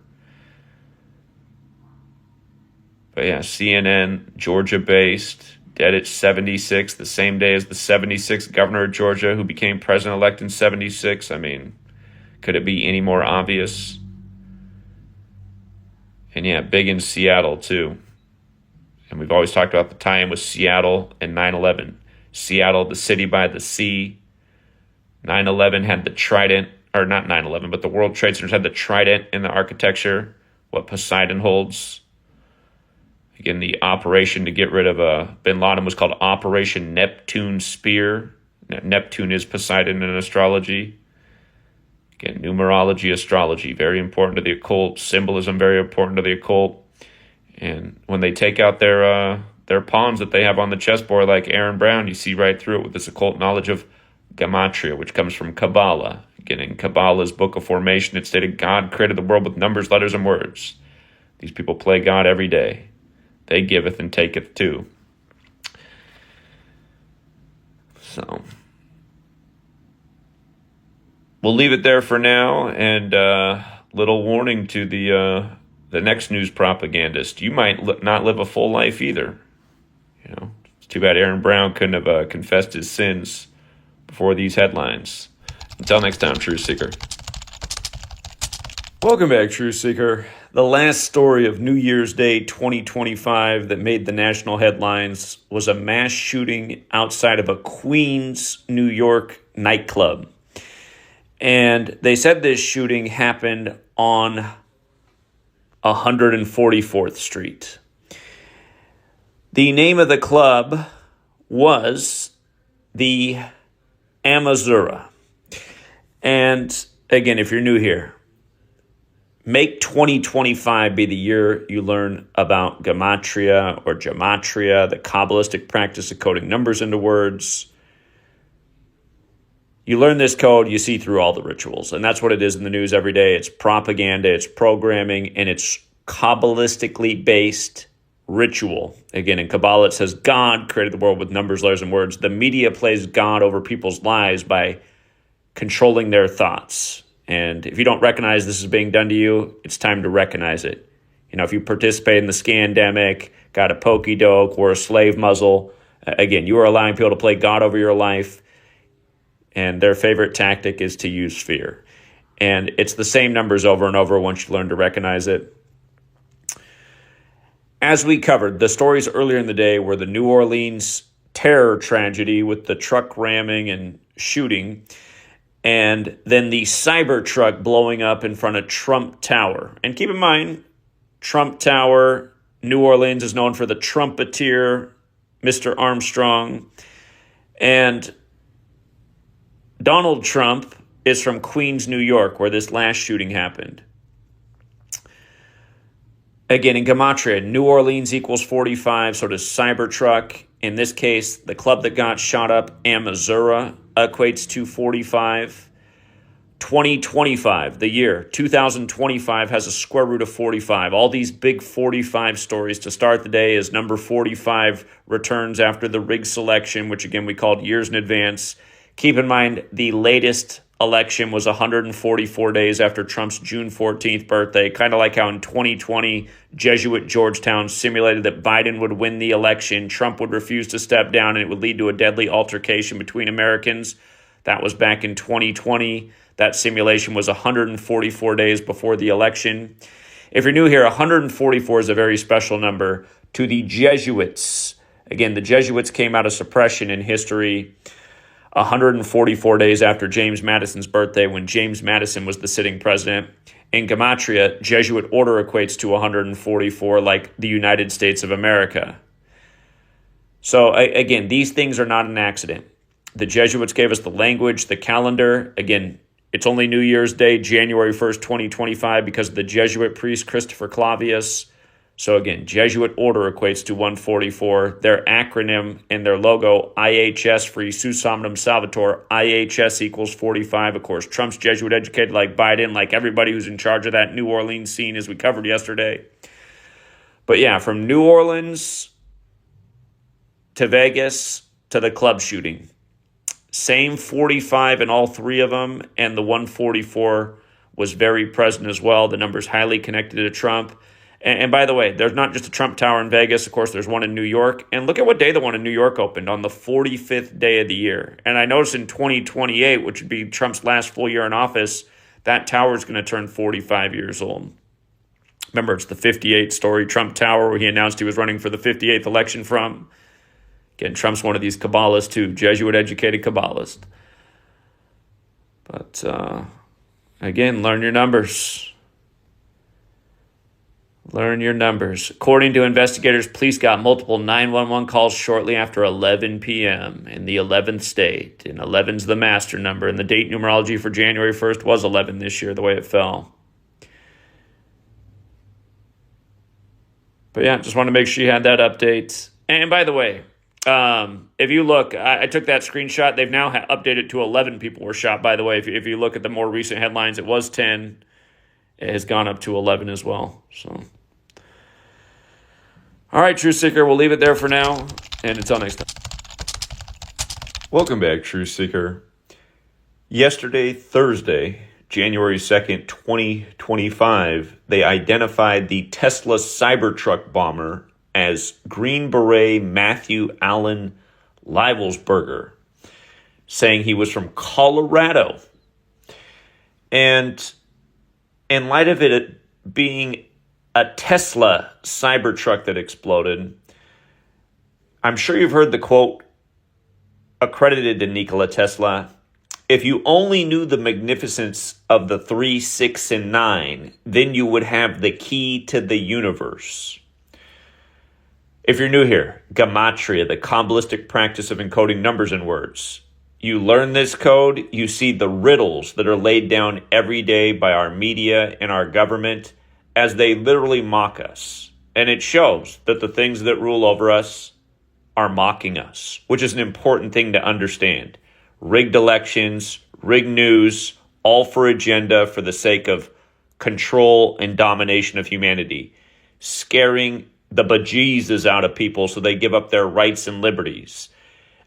But yeah, CNN, Georgia-based, dead at 76, the same day as the 76th governor of Georgia, who became president-elect in 76. I mean, could it be any more obvious? And yeah, big in Seattle, too. And we've always talked about the tie-in with Seattle and 9/11. Seattle, the city by the sea. 9/11 had the trident, or not 9/11, but the World Trade Centers had the trident in the architecture, what Poseidon holds. Again, the operation to get rid of bin Laden was called Operation Neptune Spear. Neptune is Poseidon in astrology. Again, numerology, astrology, very important to the occult. Symbolism, very important to the occult. And when they take out their pawns that they have on the chessboard, like Aaron Brown, you see right through it with this occult knowledge of Gematria, which comes from Kabbalah. Again, in Kabbalah's Book of Formation, it stated God created the world with numbers, letters, and words. These people play God every day. They giveth and taketh too. So we'll leave it there for now, and little warning to the next news propagandist: you might not live a full life either. You know, it's too bad Aaron Brown couldn't have confessed his sins before these headlines. Until next time, Truth Seeker. Welcome back, Truth Seeker. The last story of New Year's Day 2025 that made the national headlines was a mass shooting outside of a Queens, New York nightclub. And they said this shooting happened on 144th Street. The name of the club was the Amazura. And again, if you're new here, make 2025 be the year you learn about Gematria or Gematria, the Kabbalistic practice of coding numbers into words. You learn this code, you see through all the rituals. And that's what it is in the news every day. It's propaganda, it's programming, and it's Kabbalistically based ritual. Again, in Kabbalah, it says God created the world with numbers, letters, and words. The media plays God over people's lives by controlling their thoughts. And if you don't recognize this is being done to you, it's time to recognize it. You know, if you participate in the scandemic, got a pokey doke, wore a slave muzzle, again, you are allowing people to play God over your life. And their favorite tactic is to use fear. And it's the same numbers over and over once you learn to recognize it. As we covered, the stories earlier in the day were the New Orleans terror tragedy with the truck ramming and shooting, and then the Cybertruck blowing up in front of Trump Tower. And keep in mind, Trump Tower, New Orleans is known for the trumpeter, Mr. Armstrong. And Donald Trump is from Queens, New York, where this last shooting happened. Again, in Gematria, New Orleans equals 45, so does Cybertruck. In this case, the club that got shot up, Amazura, equates to 45. 2025, the year, 2025, has a square root of 45. All these big 45 stories to start the day as number 45 returns after the rig selection, which again we called years in advance. Keep in mind, the latest election was 144 days after Trump's June 14th birthday, kind of like how in 2020, Jesuit Georgetown simulated that Biden would win the election, Trump would refuse to step down, and it would lead to a deadly altercation between Americans. That was back in 2020. That simulation was 144 days before the election. If you're new here, 144 is a very special number to the Jesuits. Again, the Jesuits came out of suppression in history 144 days after James Madison's birthday, when James Madison was the sitting president. In Gematria, Jesuit order equates to 144, like the United States of America. So again, these things are not an accident. The Jesuits gave us the language, the calendar. Again, it's only New Year's Day, January 1st, 2025, because of the Jesuit priest Christopher Clavius. So again, Jesuit order equates to 144. Their acronym and their logo, IHS for Jesus Omnium Salvator, IHS equals 45. Of course, Trump's Jesuit educated like Biden, like everybody who's in charge of that New Orleans scene, as we covered yesterday. But yeah, from New Orleans to Vegas to the club shooting, same 45 in all three of them, and the 144 was very present as well. The number's highly connected to Trump. And by the way, there's not just a Trump Tower in Vegas. Of course, there's one in New York. And look at what day the one in New York opened, on the 45th day of the year. And I noticed in 2028, which would be Trump's last full year in office, that tower is going to turn 45 years old. Remember, it's the 58-story Trump Tower where he announced he was running for the 58th election from. Again, Trump's one of these Kabbalists too, Jesuit-educated Kabbalist. But again, learn your numbers. Learn your numbers. According to investigators, police got multiple 911 calls shortly after 11 p.m. in the 11th state. And 11's the master number, and the date numerology for January 1st was 11 this year, the way it fell. But yeah, just want to make sure you had that update. And by the way, if you look, I took that screenshot. They've now updated to 11 people were shot, by the way. If you look at the more recent headlines, it was 10. It has gone up to 11 as well. So, all right, Truth Seeker, we'll leave it there for now, and until next time. Welcome back, Truth Seeker. Yesterday, Thursday, January 2nd, 2025, they identified the Tesla Cybertruck bomber as Green Beret Matthew Allen Leibelsberger, saying he was from Colorado. And in light of it being a Tesla Cybertruck that exploded, I'm sure you've heard the quote accredited to Nikola Tesla: "If you only knew the magnificence of the 3, 6, and 9, then you would have the key to the universe." If you're new here, Gematria, the Kabbalistic practice of encoding numbers and words. You learn this code, you see the riddles that are laid down every day by our media and our government as they literally mock us. And it shows that the things that rule over us are mocking us, which is an important thing to understand. Rigged elections, rigged news, all for agenda for the sake of control and domination of humanity. Scaring the bejesus out of people so they give up their rights and liberties.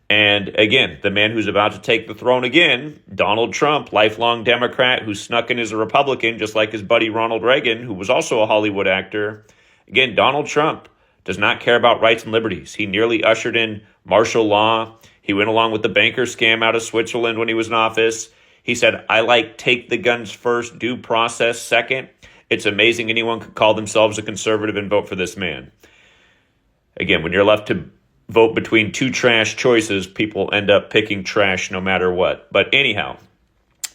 And again, the man who's about to take the throne again, Donald Trump, lifelong Democrat who snuck in as a Republican, just like his buddy Ronald Reagan, who was also a Hollywood actor. Again, Donald Trump does not care about rights and liberties. He nearly ushered in martial law. He went along with the banker scam out of Switzerland when he was in office. He said, "I like take the guns first, due process second." It's amazing anyone could call themselves a conservative and vote for this man. Again, when you're left to vote between two trash choices, people end up picking trash no matter what. But anyhow,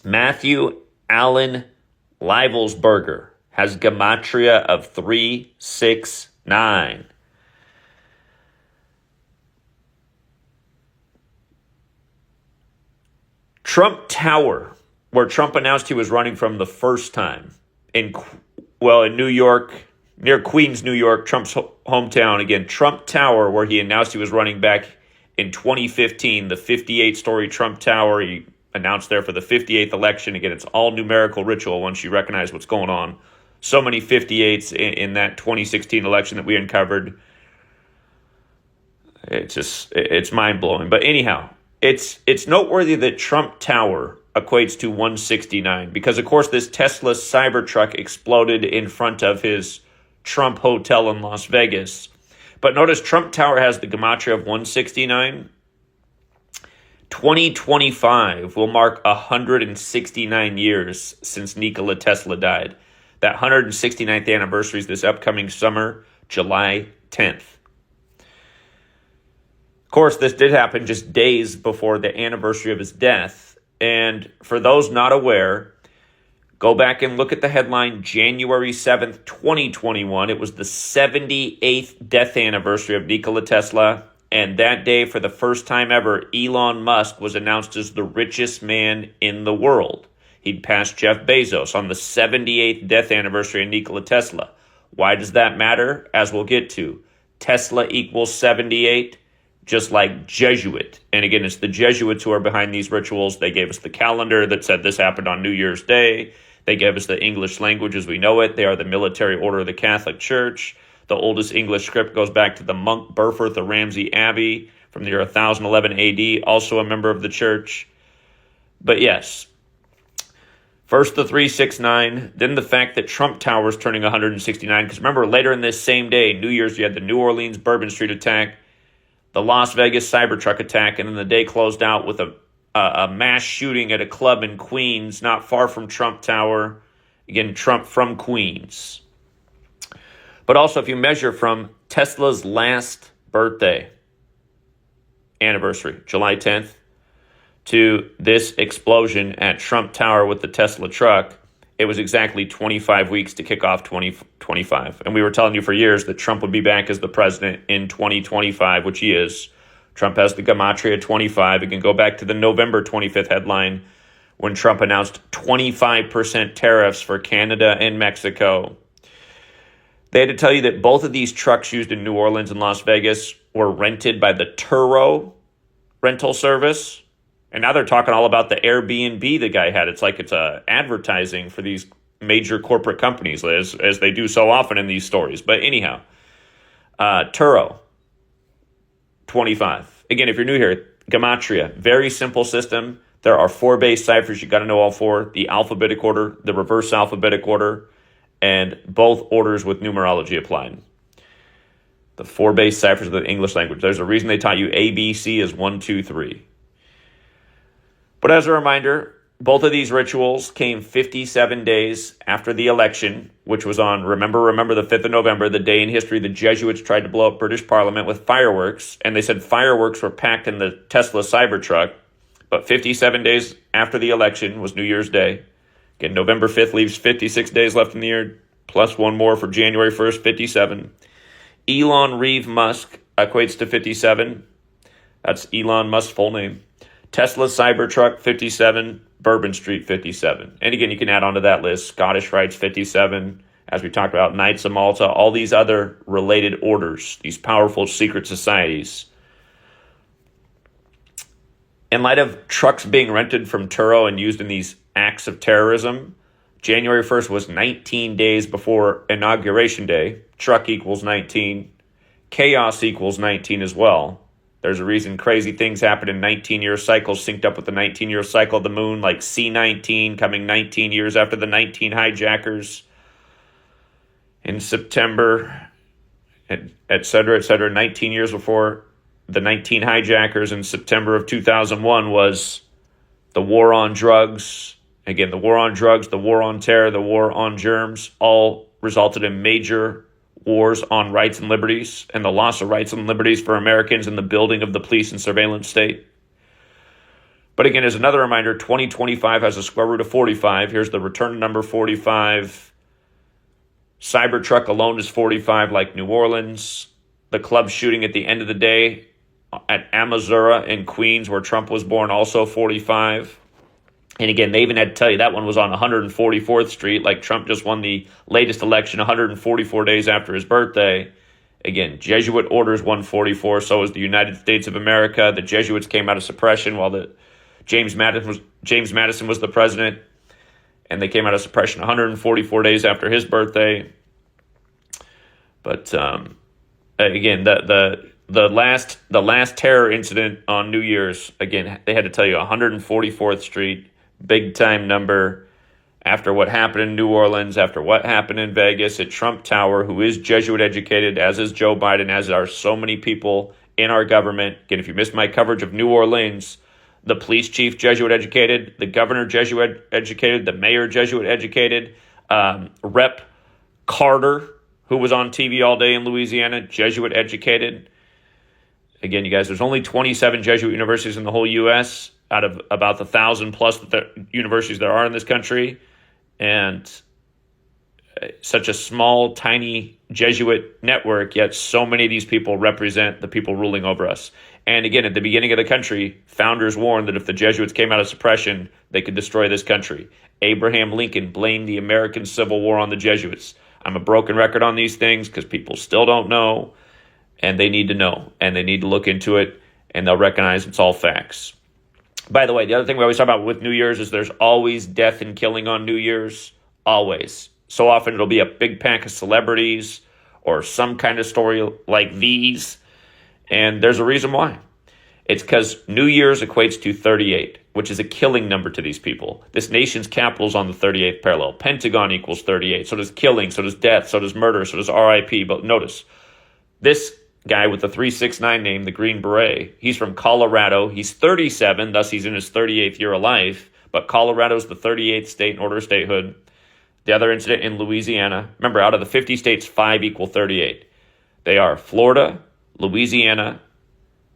Matthew Allen Leibelsberger has Gematria of 369. Trump Tower, where Trump announced he was running from the first time, in New York, near Queens, New York, Trump's hometown. Again, Trump Tower, where he announced he was running back in 2015, the 58-story Trump Tower. He announced there for the 58th election. Again, it's all numerical ritual once you recognize what's going on. So many 58s in that 2016 election that we uncovered. It's mind-blowing. But anyhow, it's noteworthy that Trump Tower equates to 169 because, of course, this Tesla Cybertruck exploded in front of his Trump Hotel in Las Vegas. But notice Trump Tower has the Gematria of 169. 2025 will mark 169 years since Nikola Tesla died. That 169th anniversary is this upcoming summer, July 10th. Of course, this did happen just days before the anniversary of his death. And for those not aware, go back and look at the headline, January 7th, 2021. It was the 78th death anniversary of Nikola Tesla. And that day, for the first time ever, Elon Musk was announced as the richest man in the world. He'd passed Jeff Bezos on the 78th death anniversary of Nikola Tesla. Why does that matter? As we'll get to. Tesla equals 78, just like Jesuit. And again, it's the Jesuits who are behind these rituals. They gave us the calendar that said this happened on New Year's Day. They gave us the English language as we know it. They are the military order of the Catholic Church. The oldest English script goes back to the monk Burford of Ramsey Abbey from the year 1011 AD, also a member of the church. But yes, first the 369, then the fact that Trump Tower is turning 169. Because remember, later in this same day, New Year's, you had the New Orleans Bourbon Street attack, the Las Vegas Cybertruck attack, and then the day closed out with a mass shooting at a club in Queens, not far from Trump Tower. Again, Trump from Queens. But also, if you measure from Tesla's last birthday anniversary, July 10th, to this explosion at Trump Tower with the Tesla truck, it was exactly 25 weeks to kick off 2025. And we were telling you for years that Trump would be back as the president in 2025, which he is. Trump has the Gematria 25. It can go back to the November 25th headline when Trump announced 25% tariffs for Canada and Mexico. They had to tell you that both of these trucks used in New Orleans and Las Vegas were rented by the Turo rental service. And now they're talking all about the Airbnb the guy had. It's like it's advertising for these major corporate companies, as they do so often in these stories. But anyhow, Turo, 25. Again, if you're new here, Gematria, very simple system. There are 4 base ciphers. You got to know all 4. The alphabetic order, the reverse alphabetic order, and both orders with numerology applied. The 4 base ciphers of the English language. There's a reason they taught you ABC is 1, 2, 3. But as a reminder, both of these rituals came 57 days after the election, which was on, remember the 5th of November, the day in history the Jesuits tried to blow up British Parliament with fireworks, and they said fireworks were packed in the Tesla Cybertruck. But 57 days after the election was New Year's Day. Again, November 5th leaves 56 days left in the year, plus 1 more for January 1st, 57. Elon Reeve Musk equates to 57. That's Elon Musk's full name. Tesla Cybertruck, 57. Bourbon Street, 57. And again, you can add on to that list Scottish Rites, 57. As we talked about, Knights of Malta, all these other related orders, these powerful secret societies. In light of trucks being rented from Turo and used in these acts of terrorism, January 1st was 19 days before Inauguration Day. Truck equals 19. Chaos equals 19 as well. There's a reason crazy things happen in 19-year cycles synced up with the 19-year cycle of the moon, like C-19 coming 19 years after the 19 hijackers in September, et cetera, 19 years before the 19 hijackers in September of 2001 was the war on drugs. Again, the war on drugs, the war on terror, the war on germs, all resulted in major wars on rights and liberties and the loss of rights and liberties for Americans and the building of the police and surveillance state. But again, as another reminder, 2025 has a square root of 45. Here's the return number 45. Cybertruck alone is 45, like New Orleans. The club shooting at the end of the day at Amazura in Queens, where Trump was born, also 45. And again, they even had to tell you that one was on 144th Street, like Trump just won the latest election 144 days after his birthday. Again, Jesuit orders 144, so is the United States of America. The Jesuits came out of suppression while James Madison was the president, and they came out of suppression 144 days after his birthday. But again, the last terror incident on New Year's, again, they had to tell you 144th Street. Big time number after what happened in New Orleans, after what happened in Vegas, at Trump Tower, who is Jesuit educated, as is Joe Biden, as are so many people in our government. Again, if you missed my coverage of New Orleans, the police chief Jesuit educated, the governor Jesuit educated, the mayor Jesuit educated, Rep Carter, who was on TV all day in Louisiana, Jesuit educated. Again, you guys, there's only 27 Jesuit universities in the whole U.S. out of about the 1,000 plus universities there are in this country. And such a small, tiny Jesuit network, yet so many of these people represent the people ruling over us. And again, at the beginning of the country, founders warned that if the Jesuits came out of suppression, they could destroy this country. Abraham Lincoln blamed the American Civil War on the Jesuits. I'm a broken record on these things because people still don't know, and they need to know, and they need to look into it, and they'll recognize it's all facts. By the way, the other thing we always talk about with New Year's is there's always death and killing on New Year's. Always. So often it'll be a big pack of celebrities or some kind of story like these. And there's a reason why. It's because New Year's equates to 38, which is a killing number to these people. This nation's capital is on the 38th parallel. Pentagon equals 38. So does killing, so does death, so does murder, so does RIP. But notice, this guy with the 369 name, the Green Beret, he's from Colorado. He's 37, thus he's in his 38th year of life. But Colorado's the 38th state in order of statehood. The other incident in Louisiana, remember, out of the 50 states, 5 equal 38. They are Florida, Louisiana,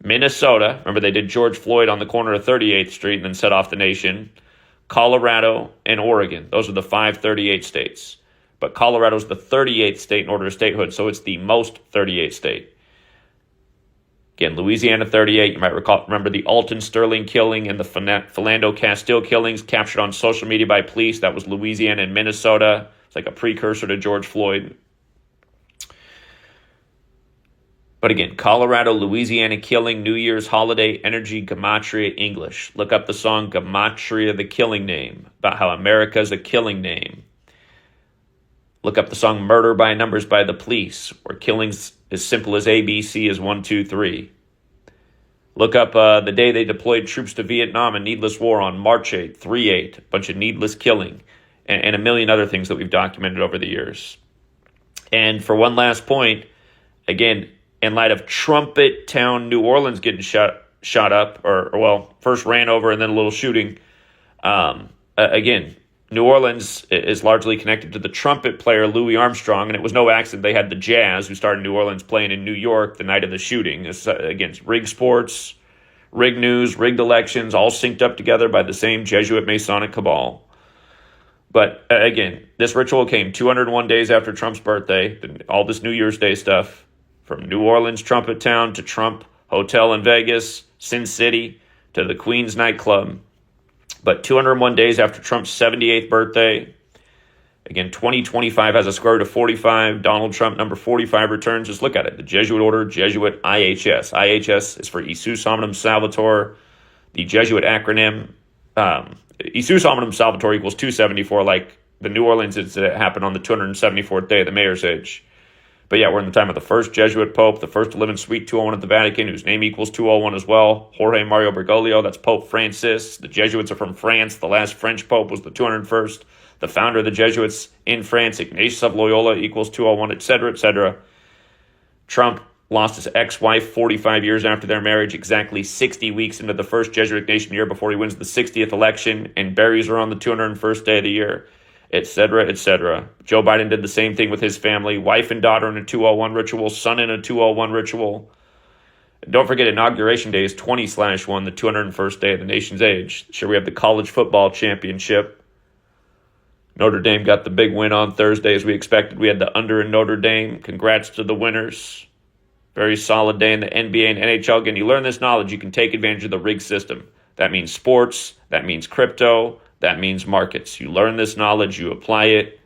Minnesota. Remember, they did George Floyd on the corner of 38th Street and then set off the nation. Colorado and Oregon. Those are the 5 38 states. But Colorado's the 38th state in order of statehood, so it's the most 38 state. Again, Louisiana 38, you might remember the Alton Sterling killing and the Philando Castile killings captured on social media by police. That was Louisiana and Minnesota. It's like a precursor to George Floyd. But again, Colorado, Louisiana killing, New Year's holiday, energy, Gematria, English. Look up the song Gematria, the Killing Name, about how America's a killing name. Look up the song Murder by Numbers by the Police, where killings as simple as ABC is 1, 2, 3. Look up the day they deployed troops to Vietnam and needless war on March 8th, 3/8, a bunch of needless killing, and a million other things that we've documented over the years. And for one last point, again, in light of Trumpet Town, New Orleans getting shot up, or well, first ran over and then a little shooting, again, New Orleans is largely connected to the trumpet player Louis Armstrong, and it was no accident they had the Jazz, who started New Orleans, playing in New York the night of the shooting. It's, against rigged sports, rigged news, rigged elections, all synced up together by the same Jesuit Masonic cabal. But again, this ritual came 201 days after Trump's birthday, all this New Year's Day stuff, from New Orleans, Trumpet Town, to Trump Hotel in Vegas, Sin City, to the Queens nightclub. But 201 days after Trump's 78th birthday, again, 2025 has a square root of 45. Donald Trump, number 45, returns. Just look at it. The Jesuit order, Jesuit IHS. IHS is for Isus Hominum Salvator. The Jesuit acronym, Isus Hominum Salvator equals 274, like the New Orleans incident happened on the 274th day of the mayor's age. But yeah, we're in the time of the first Jesuit Pope, the first to live in Suite 201 at the Vatican, whose name equals 201 as well. Jorge Mario Bergoglio, that's Pope Francis. The Jesuits are from France. The last French Pope was the 201st. The founder of the Jesuits in France, Ignatius of Loyola, equals 201, etc., etc. Trump lost his ex-wife 45 years after their marriage, exactly 60 weeks into the first Jesuit nation year before he wins the 60th election, and buries her on the 201st day of the year, etc., etc. Joe Biden did the same thing with his family, wife and daughter in a 201 ritual, son in a 201 ritual. And don't forget, Inauguration Day is 20/1, the 201st day of the nation's age. Sure, we have the college football championship. Notre Dame got the big win on Thursday, as we expected. We had the under in Notre Dame. Congrats to the winners. Very solid day in the NBA and NHL. Again, you learn this knowledge, you can take advantage of the rig system. That means sports, that means crypto, that means markets. You learn this knowledge, you apply it,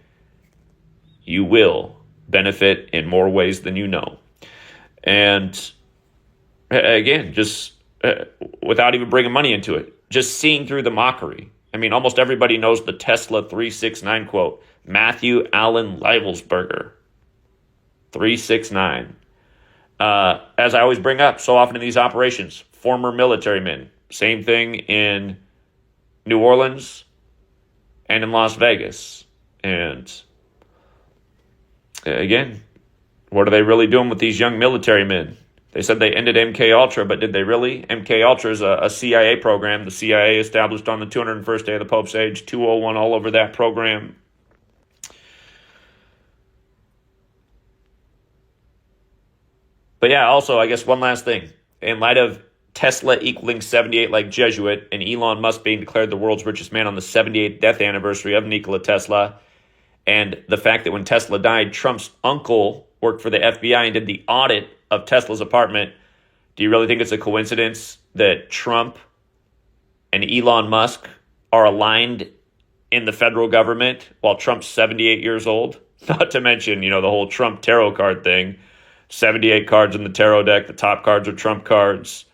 you will benefit in more ways than you know. And again, just without even bringing money into it, just seeing through the mockery. I mean, almost everybody knows the Tesla 369 quote. Matthew Allen Leibelsberger, 369. As I always bring up so often in these operations, former military men. Same thing in New Orleans and in Las Vegas. And again, what are they really doing with these young military men? They said they ended MK Ultra, but did they really? MK Ultra is a CIA program. The CIA established on the 201st day of the Pope's age, 201 all over that program. But yeah, also, I guess one last thing. In light of Tesla equaling 78 like Jesuit, and Elon Musk being declared the world's richest man on the 78th death anniversary of Nikola Tesla, and the fact that when Tesla died, Trump's uncle worked for the FBI and did the audit of Tesla's apartment, do you really think it's a coincidence that Trump and Elon Musk are aligned in the federal government while Trump's 78 years old? Not to mention, the whole Trump tarot card thing. 78 cards in the tarot deck. The top cards are Trump cards.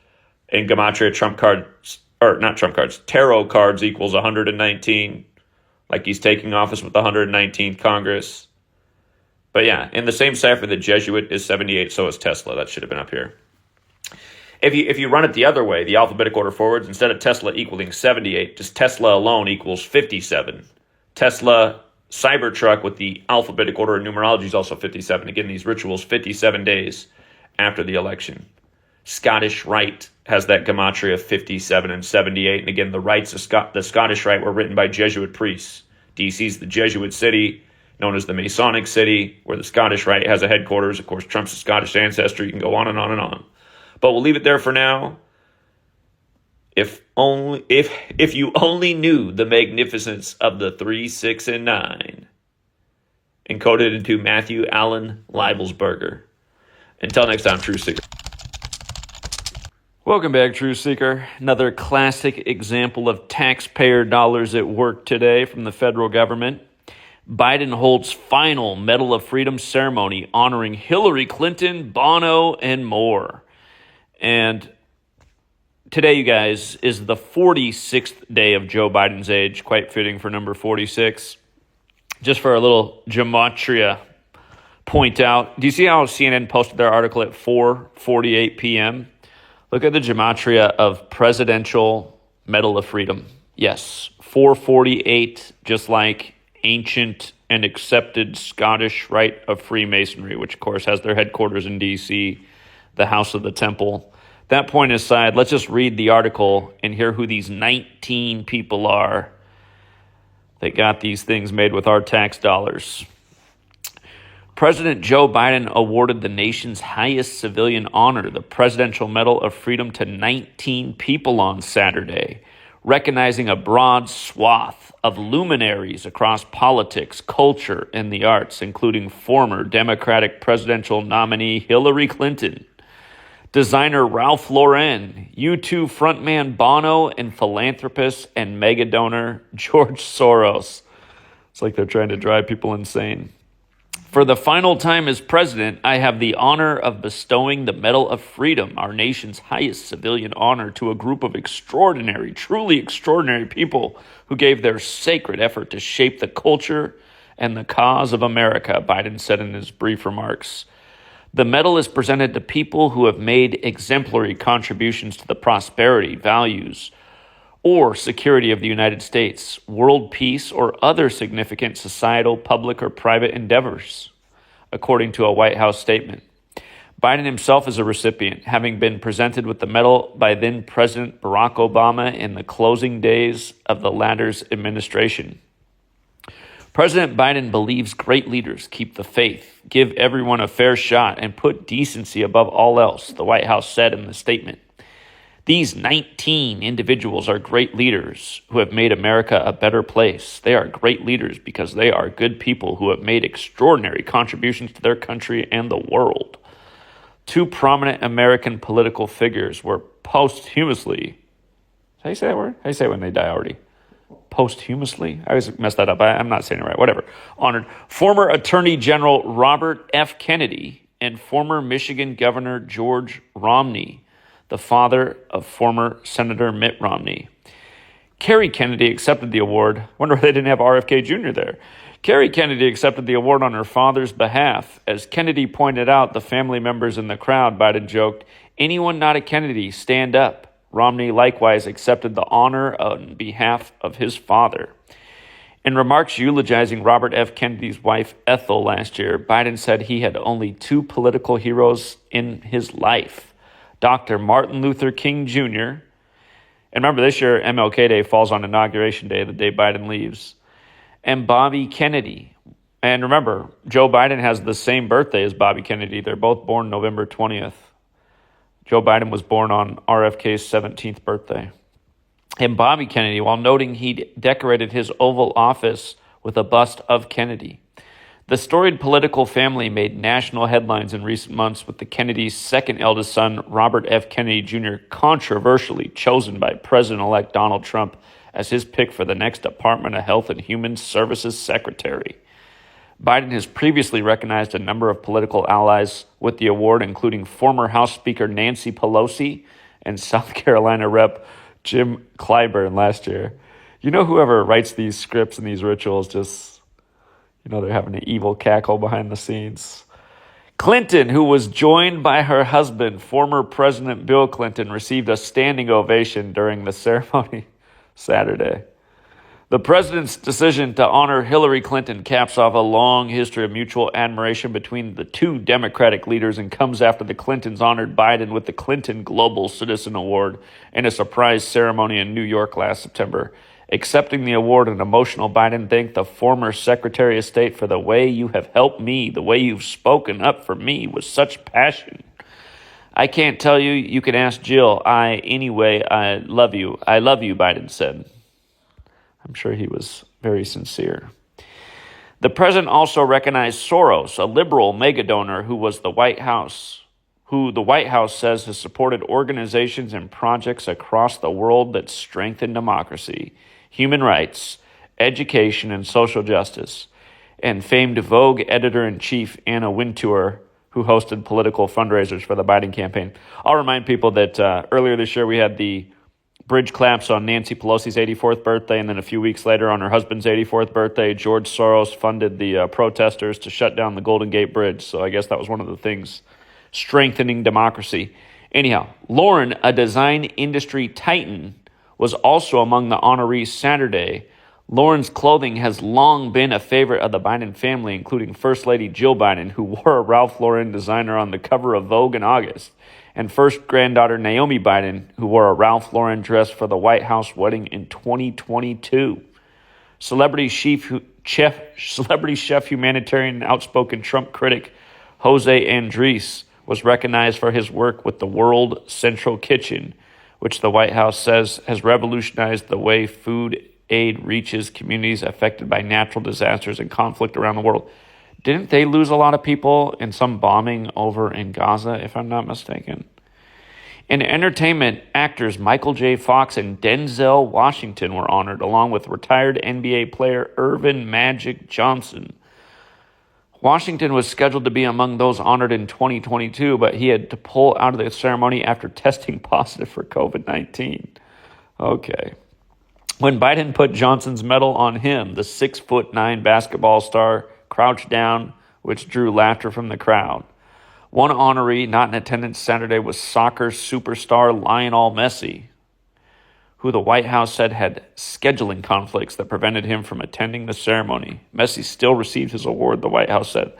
And Gematria Trump cards, or not Trump cards, tarot cards equals 119. Like he's taking office with the 119th Congress. But yeah, in the same cipher, the Jesuit is 78, so is Tesla. That should have been up here. If you run it the other way, the alphabetic order forwards, instead of Tesla equaling 78, just Tesla alone equals 57. Tesla Cybertruck with the alphabetic order and numerology is also 57. Again, these rituals 57 days after the election. Scottish Rite has that gematria 57 and 78. And again, the rites of the Scottish Rite were written by Jesuit priests. DC's the Jesuit city, known as the Masonic city, where the Scottish Rite has a headquarters. Of course, Trump's a Scottish ancestor. You can go on and on and on. But we'll leave it there for now. If you only knew the magnificence of the 3, 6, and 9, encoded into Matthew Allen Leibelsberger. Until next time, True Seeker. Welcome back, True Seeker. Another classic example of taxpayer dollars at work today from the federal government. Biden holds final Medal of Freedom ceremony honoring Hillary Clinton, Bono, and more. And today, you guys, is the 46th day of Joe Biden's age, quite fitting for number 46. Just for a little gematria point out, do you see how CNN posted their article at 4:48 p.m.? Look at the gematria of Presidential Medal of Freedom. Yes, 448, just like ancient and accepted Scottish Rite of Freemasonry, which, of course, has their headquarters in D.C., the House of the Temple. That point aside, let's just read the article and hear who these 19 people are that got these things made with our tax dollars. President Joe Biden awarded the nation's highest civilian honor, the Presidential Medal of Freedom, to 19 people on Saturday, recognizing a broad swath of luminaries across politics, culture, and the arts, including former Democratic presidential nominee Hillary Clinton, designer Ralph Lauren, U2 frontman Bono, and philanthropist and mega donor George Soros. It's like they're trying to drive people insane. For the final time as president, I have the honor of bestowing the Medal of Freedom, our nation's highest civilian honor, to a group of extraordinary, truly extraordinary people who gave their sacred effort to shape the culture and the cause of America, Biden said in his brief remarks. The medal is presented to people who have made exemplary contributions to the prosperity, values, or security of the United States, world peace, or other significant societal, public, or private endeavors, according to a White House statement. Biden himself is a recipient, having been presented with the medal by then President Barack Obama in the closing days of the latter's administration. President Biden believes great leaders keep the faith, give everyone a fair shot, and put decency above all else, the White House said in the statement. These 19 individuals are great leaders who have made America a better place. They are great leaders because they are good people who have made extraordinary contributions to their country and the world. Two prominent American political figures were posthumously, how do you say that word? How do you say it when they die already? Posthumously? I always mess that up. I'm not saying it right. Whatever. Honored. Former Attorney General Robert F. Kennedy and former Michigan Governor George Romney, the father of former Senator Mitt Romney. Kerry Kennedy accepted the award. Wonder why they didn't have RFK Jr. there. Kerry Kennedy accepted the award on her father's behalf. As Kennedy pointed out, the family members in the crowd, Biden joked, anyone not a Kennedy, stand up. Romney likewise accepted the honor on behalf of his father. In remarks eulogizing Robert F. Kennedy's wife, Ethel, last year, Biden said he had only two political heroes in his life, Dr. Martin Luther King Jr., and remember this year MLK Day falls on Inauguration Day, the day Biden leaves, and Bobby Kennedy. And remember, Joe Biden has the same birthday as Bobby Kennedy. They're both born November 20th. Joe Biden was born on RFK's 17th birthday. And Bobby Kennedy, while noting he'd decorated his Oval Office with a bust of Kennedy. The storied political family made national headlines in recent months, with the Kennedys' second eldest son, Robert F. Kennedy Jr., controversially chosen by President-elect Donald Trump as his pick for the next Department of Health and Human Services Secretary. Biden has previously recognized a number of political allies with the award, including former House Speaker Nancy Pelosi and South Carolina Rep. Jim Clyburn last year. You know, whoever writes these scripts and these rituals just, they're having an evil cackle behind the scenes. Clinton, who was joined by her husband, former President Bill Clinton, received a standing ovation during the ceremony Saturday. The president's decision to honor Hillary Clinton caps off a long history of mutual admiration between the two Democratic leaders and comes after the Clintons honored Biden with the Clinton Global Citizen Award in a surprise ceremony in New York last September. Accepting the award, an emotional Biden thanked the former Secretary of State for the way you have helped me, the way you've spoken up for me with such passion. I can't tell you, you can ask Jill. I love you. I love you, Biden said. I'm sure he was very sincere. The president also recognized Soros, a liberal mega donor who the White House says has supported organizations and projects across the world that strengthen democracy, human rights, education, and social justice. And famed Vogue editor-in-chief Anna Wintour, who hosted political fundraisers for the Biden campaign. I'll remind people that earlier this year we had the bridge collapse on Nancy Pelosi's 84th birthday, and then a few weeks later on her husband's 84th birthday, George Soros funded the protesters to shut down the Golden Gate Bridge. So I guess that was one of the things strengthening democracy. Anyhow, Lauren, a design industry titan, was also among the honorees Saturday. Lauren's clothing has long been a favorite of the Biden family, including First Lady Jill Biden, who wore a Ralph Lauren designer on the cover of Vogue in August, and first granddaughter Naomi Biden, who wore a Ralph Lauren dress for the White House wedding in 2022. Celebrity chef, humanitarian, and outspoken Trump critic Jose Andres was recognized for his work with the World Central Kitchen, which the White House says has revolutionized the way food aid reaches communities affected by natural disasters and conflict around the world. Didn't they lose a lot of people in some bombing over in Gaza, if I'm not mistaken? In entertainment, actors Michael J. Fox and Denzel Washington were honored, along with retired NBA player Earvin Magic Johnson. Washington was scheduled to be among those honored in 2022, but he had to pull out of the ceremony after testing positive for COVID-19. Okay. When Biden put Johnson's medal on him, the 6'9" basketball star crouched down, which drew laughter from the crowd. One honoree not in attendance Saturday was soccer superstar Lionel Messi, who the White House said had scheduling conflicts that prevented him from attending the ceremony. Messi still received his award, the White House said.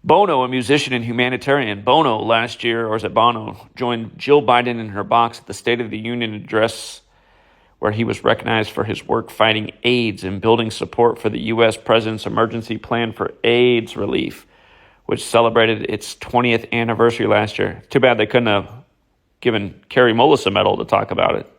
Bono, a musician and humanitarian, Bono joined Jill Biden in her box at the State of the Union address, where he was recognized for his work fighting AIDS and building support for the U.S. President's emergency plan for AIDS relief, which celebrated its 20th anniversary last year. Too bad they couldn't have given Carrie Mullis a medal to talk about it.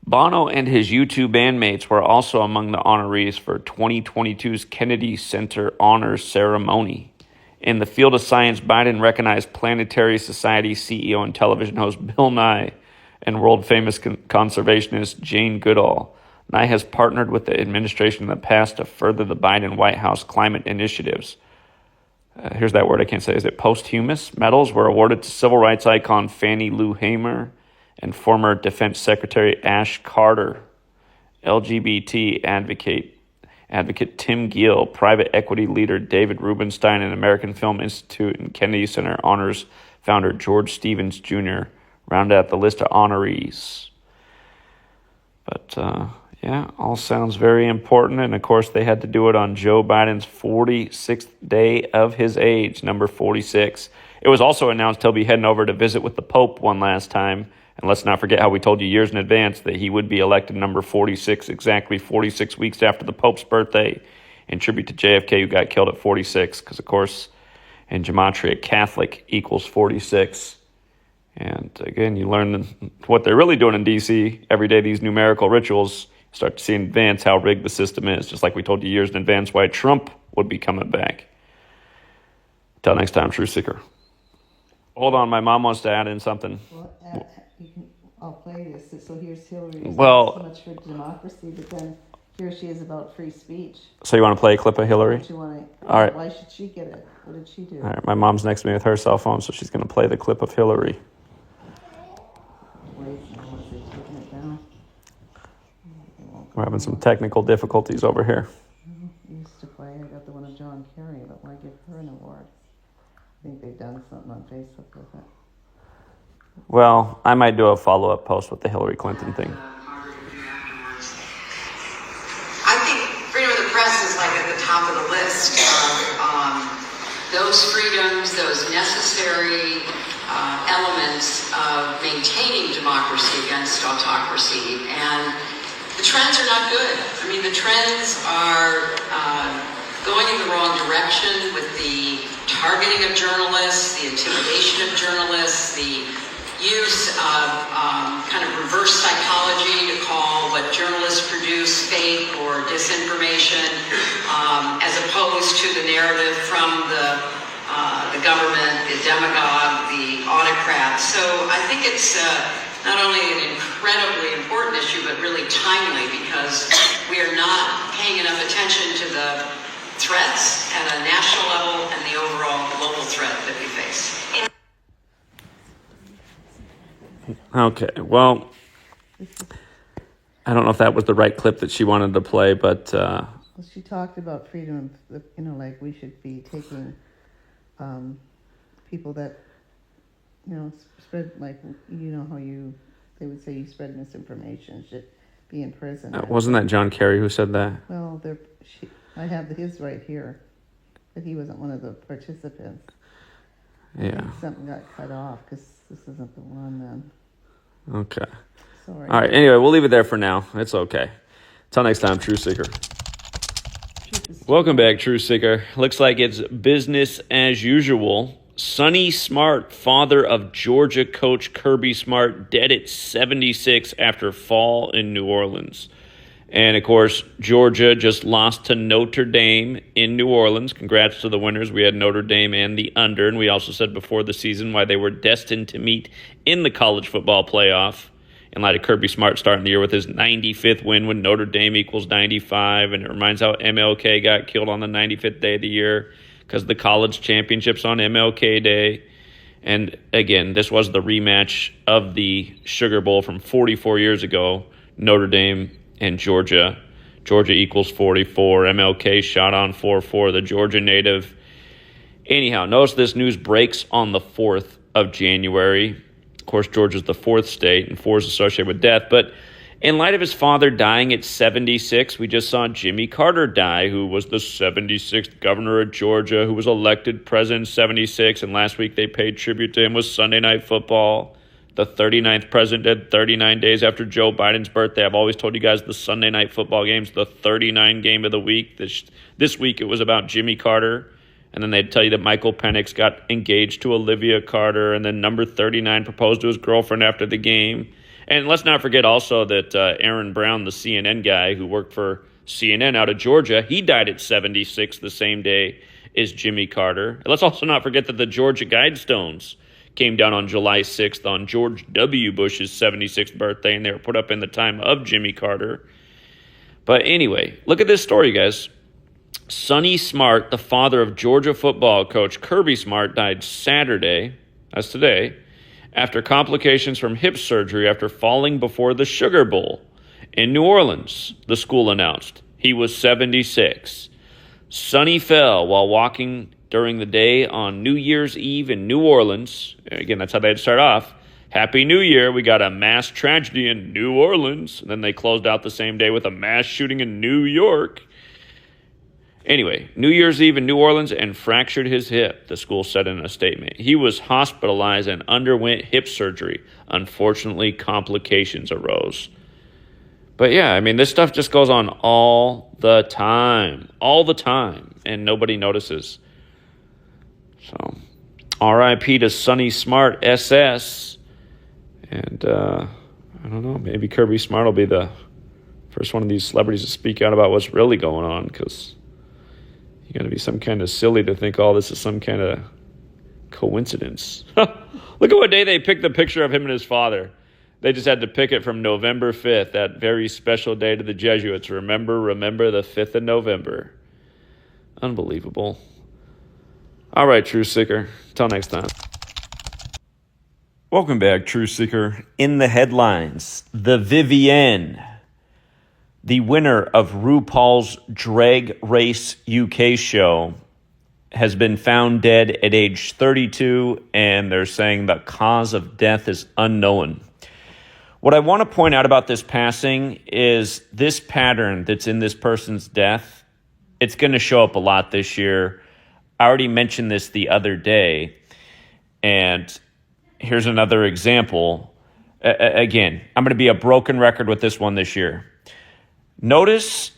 Bono and his U2 bandmates were also among the honorees for 2022's Kennedy Center Honors Ceremony. In the field of science, Biden recognized Planetary Society CEO and television host Bill Nye and world-famous conservationist Jane Goodall. Nye has partnered with the administration in the past to further the Biden White House climate initiatives. Here's that word I can't say. Is it posthumous? Medals were awarded to civil rights icon Fannie Lou Hamer and former Defense Secretary Ash Carter, LGBT advocate Tim Gill, private equity leader David Rubenstein, and American Film Institute and Kennedy Center Honors founder George Stevens Jr. rounded out the list of honorees. But Yeah, all sounds very important. And, of course, they had to do it on Joe Biden's 46th day of his age, number 46. It was also announced he'll be heading over to visit with the Pope one last time. And let's not forget how we told you years in advance that he would be elected number 46 exactly 46 weeks after the Pope's birthday, in tribute to JFK, who got killed at 46, because, of course, in Gematria, Catholic equals 46. And, again, you learn what they're really doing in D.C. every day, these numerical rituals. Start to see in advance how rigged the system is, just like we told you years in advance why Trump would be coming back. Till next time, True Seeker. Hold on, my mom wants to add in something. Well, I'll play this. So here's Hillary. Well, so much for democracy, but then here she is about free speech. So you want to play a clip of Hillary? Don't you want to, all right. Why should she get it? What did she do? All right, my mom's next to me with her cell phone, so she's going to play the clip of Hillary. Wait, unless they've taken it down. We're having some technical difficulties over here. Used to play. I got the one of John Kerry, but why give her an award? I think they've done something on Facebook with it. Well, I might do a follow-up post with the Hillary Clinton thing. I think freedom of the press is like at the top of the list of those freedoms, those necessary elements of maintaining democracy against autocracy. And the trends are not good. I mean, the trends are going in the wrong direction with the targeting of journalists, the intimidation of journalists, the use of kind of reverse psychology to call what journalists produce fake or disinformation, as opposed to the narrative from the government, the demagogue, the autocrat. So I think it's not only an incredibly important issue, but really timely, because we are not paying enough attention to the threats at a national level and the overall global threat that we face. Okay, well, I don't know if that was the right clip that she wanted to play, but... Well, she talked about freedom, like we should be taking people that, spread, like, how they would say you spread misinformation, should be in prison. wasn't that John Kerry who said that? Well, I have his right here, but he wasn't one of the participants. Yeah. Something got cut off because this isn't the one then. Okay. Sorry. All right, anyway, we'll leave it there for now. It's okay. Till next time, True Seeker. Welcome back, True Seeker. Looks like it's business as usual. Sonny Smart, father of Georgia coach Kirby Smart, dead at 76 after fall in New Orleans. And, of course, Georgia just lost to Notre Dame in New Orleans. Congrats to the winners. We had Notre Dame and the under, and we also said before the season why they were destined to meet in the college football playoff. In light of Kirby Smart starting the year with his 95th win when Notre Dame equals 95, and it reminds how MLK got killed on the 95th day of the year because the college championships on MLK Day. And, again, this was the rematch of the Sugar Bowl from 44 years ago, Notre Dame and Georgia. Georgia equals 44. MLK shot on 4-4, the Georgia native. Anyhow, notice this news breaks on the 4th of January. Of course, Georgia's the 4th state, and 4 is associated with death. But in light of his father dying at 76, we just saw Jimmy Carter die, who was the 76th governor of Georgia, who was elected president in 76. And last week they paid tribute to him with Sunday Night Football. The 39th president dead 39 days after Joe Biden's birthday. I've always told you guys the Sunday Night Football game's the 39 game of the week. This week it was about Jimmy Carter. And then they'd tell you that Michael Penix got engaged to Olivia Carter. And then number 39 proposed to his girlfriend after the game. And let's not forget also that Aaron Brown, the CNN guy who worked for CNN out of Georgia, he died at 76 the same day as Jimmy Carter. And let's also not forget that the Georgia Guidestones came down on July 6th on George W. Bush's 76th birthday, and they were put up in the time of Jimmy Carter. But anyway, look at this story, guys. Sonny Smart, the father of Georgia football coach Kirby Smart, died Saturday, that's today, after complications from hip surgery after falling before the Sugar Bowl in New Orleans, the school announced. He was 76. Sonny fell while walking during the day on New Year's Eve in New Orleans. Again, that's how they'd start off. Happy New Year. We got a mass tragedy in New Orleans. And then they closed out the same day with a mass shooting in New York. Anyway, New Year's Eve in New Orleans and fractured his hip, the school said in a statement. He was hospitalized and underwent hip surgery. Unfortunately, complications arose. But yeah, I mean, this stuff just goes on all the time, and nobody notices. So, R.I.P. to Sonny Smart, SS. And I don't know, maybe Kirby Smart will be the first one of these celebrities to speak out about what's really going on, because you got to be some kind of silly to think all this is some kind of coincidence. Look at what day they picked the picture of him and his father. They just had to pick it from November 5th, that very special day to the Jesuits. Remember the 5th of November. Unbelievable. All right, Truth Seeker. Till next time. Welcome back, Truth Seeker. In the headlines, the Vivienne, the winner of RuPaul's Drag Race UK show, has been found dead at age 32, and they're saying the cause of death is unknown. What I want to point out about this passing is this pattern that's in this person's death. It's going to show up a lot this year. I already mentioned this the other day, and here's another example. Again, I'm going to be a broken record with this one this year. Notice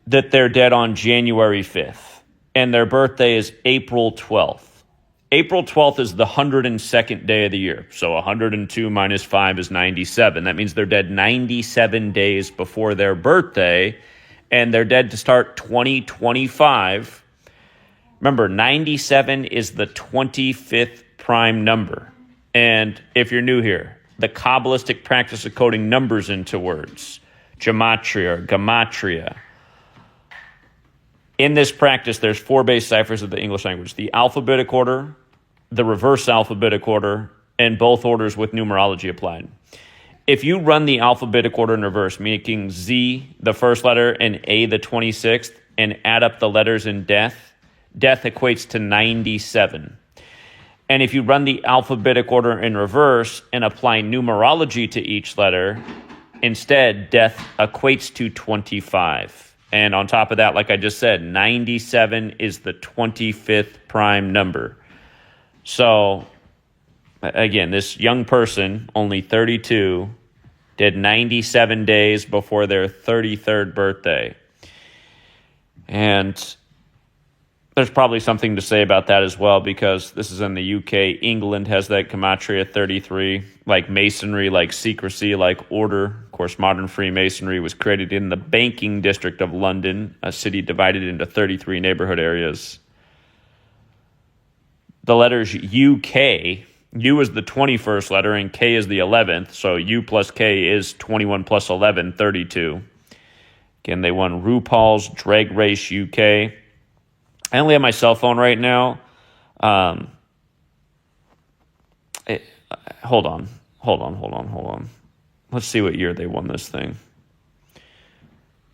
that they're dead on January 5th, and their birthday is April 12th. April 12th is the 102nd day of the year. So 102 minus 5 is 97. That means they're dead 97 days before their birthday, and they're dead to start 2025. Remember, 97 is the 25th prime number. And if you're new here, the Kabbalistic practice of coding numbers into words, gematria or gematria. In this practice, there's 4 base ciphers of the English language: the alphabetic order, the reverse alphabetic order, and both orders with numerology applied. If you run the alphabetic order in reverse, making Z the first letter and A the 26th, and add up the letters in death equates to 97. And if you run the alphabetic order in reverse and apply numerology to each letter, instead, death equates to 25. And on top of that, like I just said, 97 is the 25th prime number. So, again, this young person, only 32, did 97 days before their 33rd birthday. And there's probably something to say about that as well, because this is in the UK. England has that Gematria 33, like masonry, like secrecy, like order. Of course, modern Freemasonry was created in the banking district of London, a city divided into 33 neighborhood areas. The letters UK, U is the 21st letter and K is the 11th, so U plus K is 21 plus 11, 32. Again, they won RuPaul's Drag Race UK. I only have my cell phone right now. Hold on. Let's see what year they won this thing.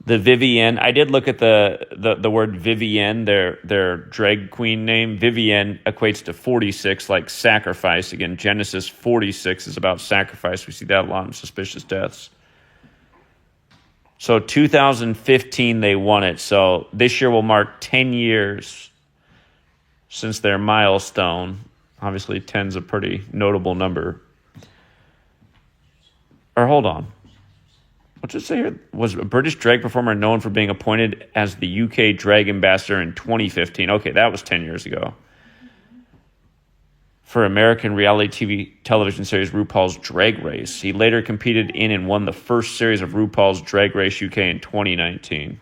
The Vivienne. I did look at the word Vivienne, their drag queen name. Vivienne equates to 46, like sacrifice. Again, Genesis 46 is about sacrifice. We see that a lot in suspicious deaths. So 2015, they won it. So this year will mark 10 years since their milestone. Obviously, 10's a pretty notable number. Or hold on. What's it say here? Was a British drag performer known for being appointed as the UK drag ambassador in 2015? Okay, that was 10 years ago. For American reality TV television series RuPaul's Drag Race. He later competed in and won the first series of RuPaul's Drag Race UK in 2019.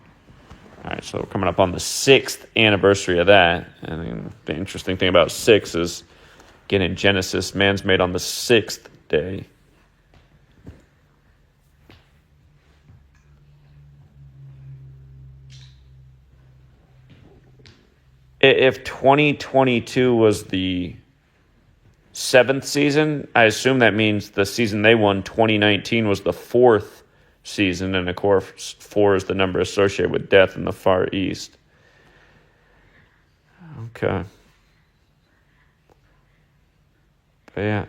All right, so we're coming up on the 6th anniversary of that. I mean, the interesting thing about 6 is, again, in Genesis, man's made on the 6th day. If 2022 was the 7th season, I assume that means the season they won, 2019, was the 4th season, and of course 4 is the number associated with death in the Far East. Okay. But yeah,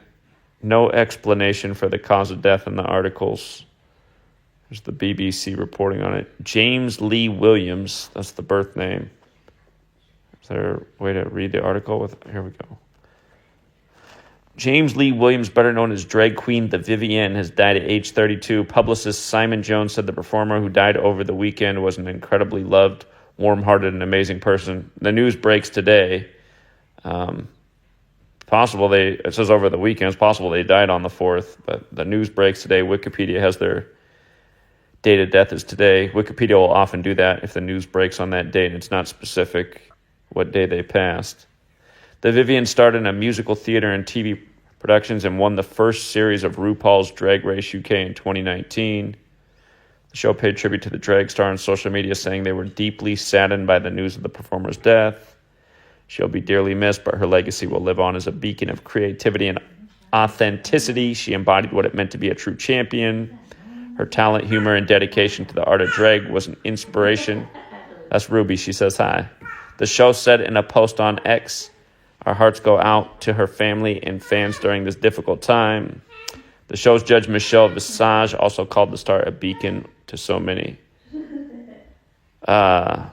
No explanation for the cause of death in the articles. There's the BBC reporting on it. James Lee Williams, that's the birth name. Is there a way to read the article? Here we go. James Lee Williams, better known as drag queen The Vivienne, has died at age 32. Publicist Simon Jones said the performer who died over the weekend was an incredibly loved, warm-hearted, and amazing person. The news breaks today. It says over the weekend. It's possible they died on the 4th, but the news breaks today. Wikipedia has their date of death is today. Wikipedia will often do that if the news breaks on that date and it's not specific what day they passed. The Vivienne starred in a musical theater and TV productions and won the first series of RuPaul's Drag Race UK in 2019. The show paid tribute to the drag star on social media, saying they were deeply saddened by the news of the performer's death. She'll be dearly missed, but her legacy will live on as a beacon of creativity and authenticity. She embodied what it meant to be a true champion. Her talent, humor, and dedication to the art of drag was an inspiration. That's Ruby. She says hi. The show said in a post on X, "Our hearts go out to her family and fans during this difficult time." The show's judge, Michelle Visage, also called the star a beacon to so many. The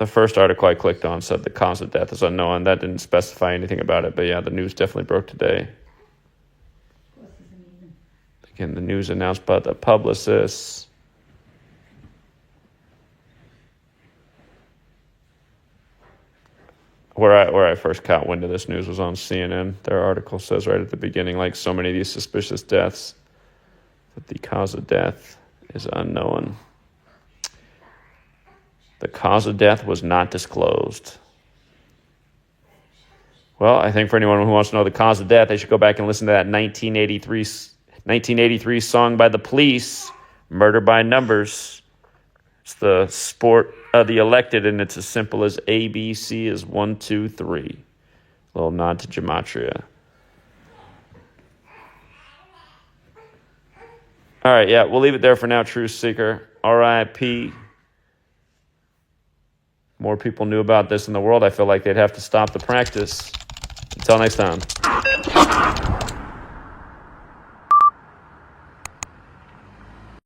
first article I clicked on said the cause of death is unknown. That didn't specify anything about it, but yeah, the news definitely broke today. Again, the news announced by the publicist. Where I first caught wind of this news was on CNN. Their article says right at the beginning, like so many of these suspicious deaths, that the cause of death is unknown. The cause of death was not disclosed. Well, I think for anyone who wants to know the cause of death, they should go back and listen to that 1983 song by The Police, Murder by Numbers. It's the sport of the elected, and it's as simple as ABC is 1, 2, 3. A little nod to Gematria. All right, yeah, we'll leave it there for now, Truth Seeker. R.I.P. More people knew about this in the world. I feel like they'd have to stop the practice. Until next time.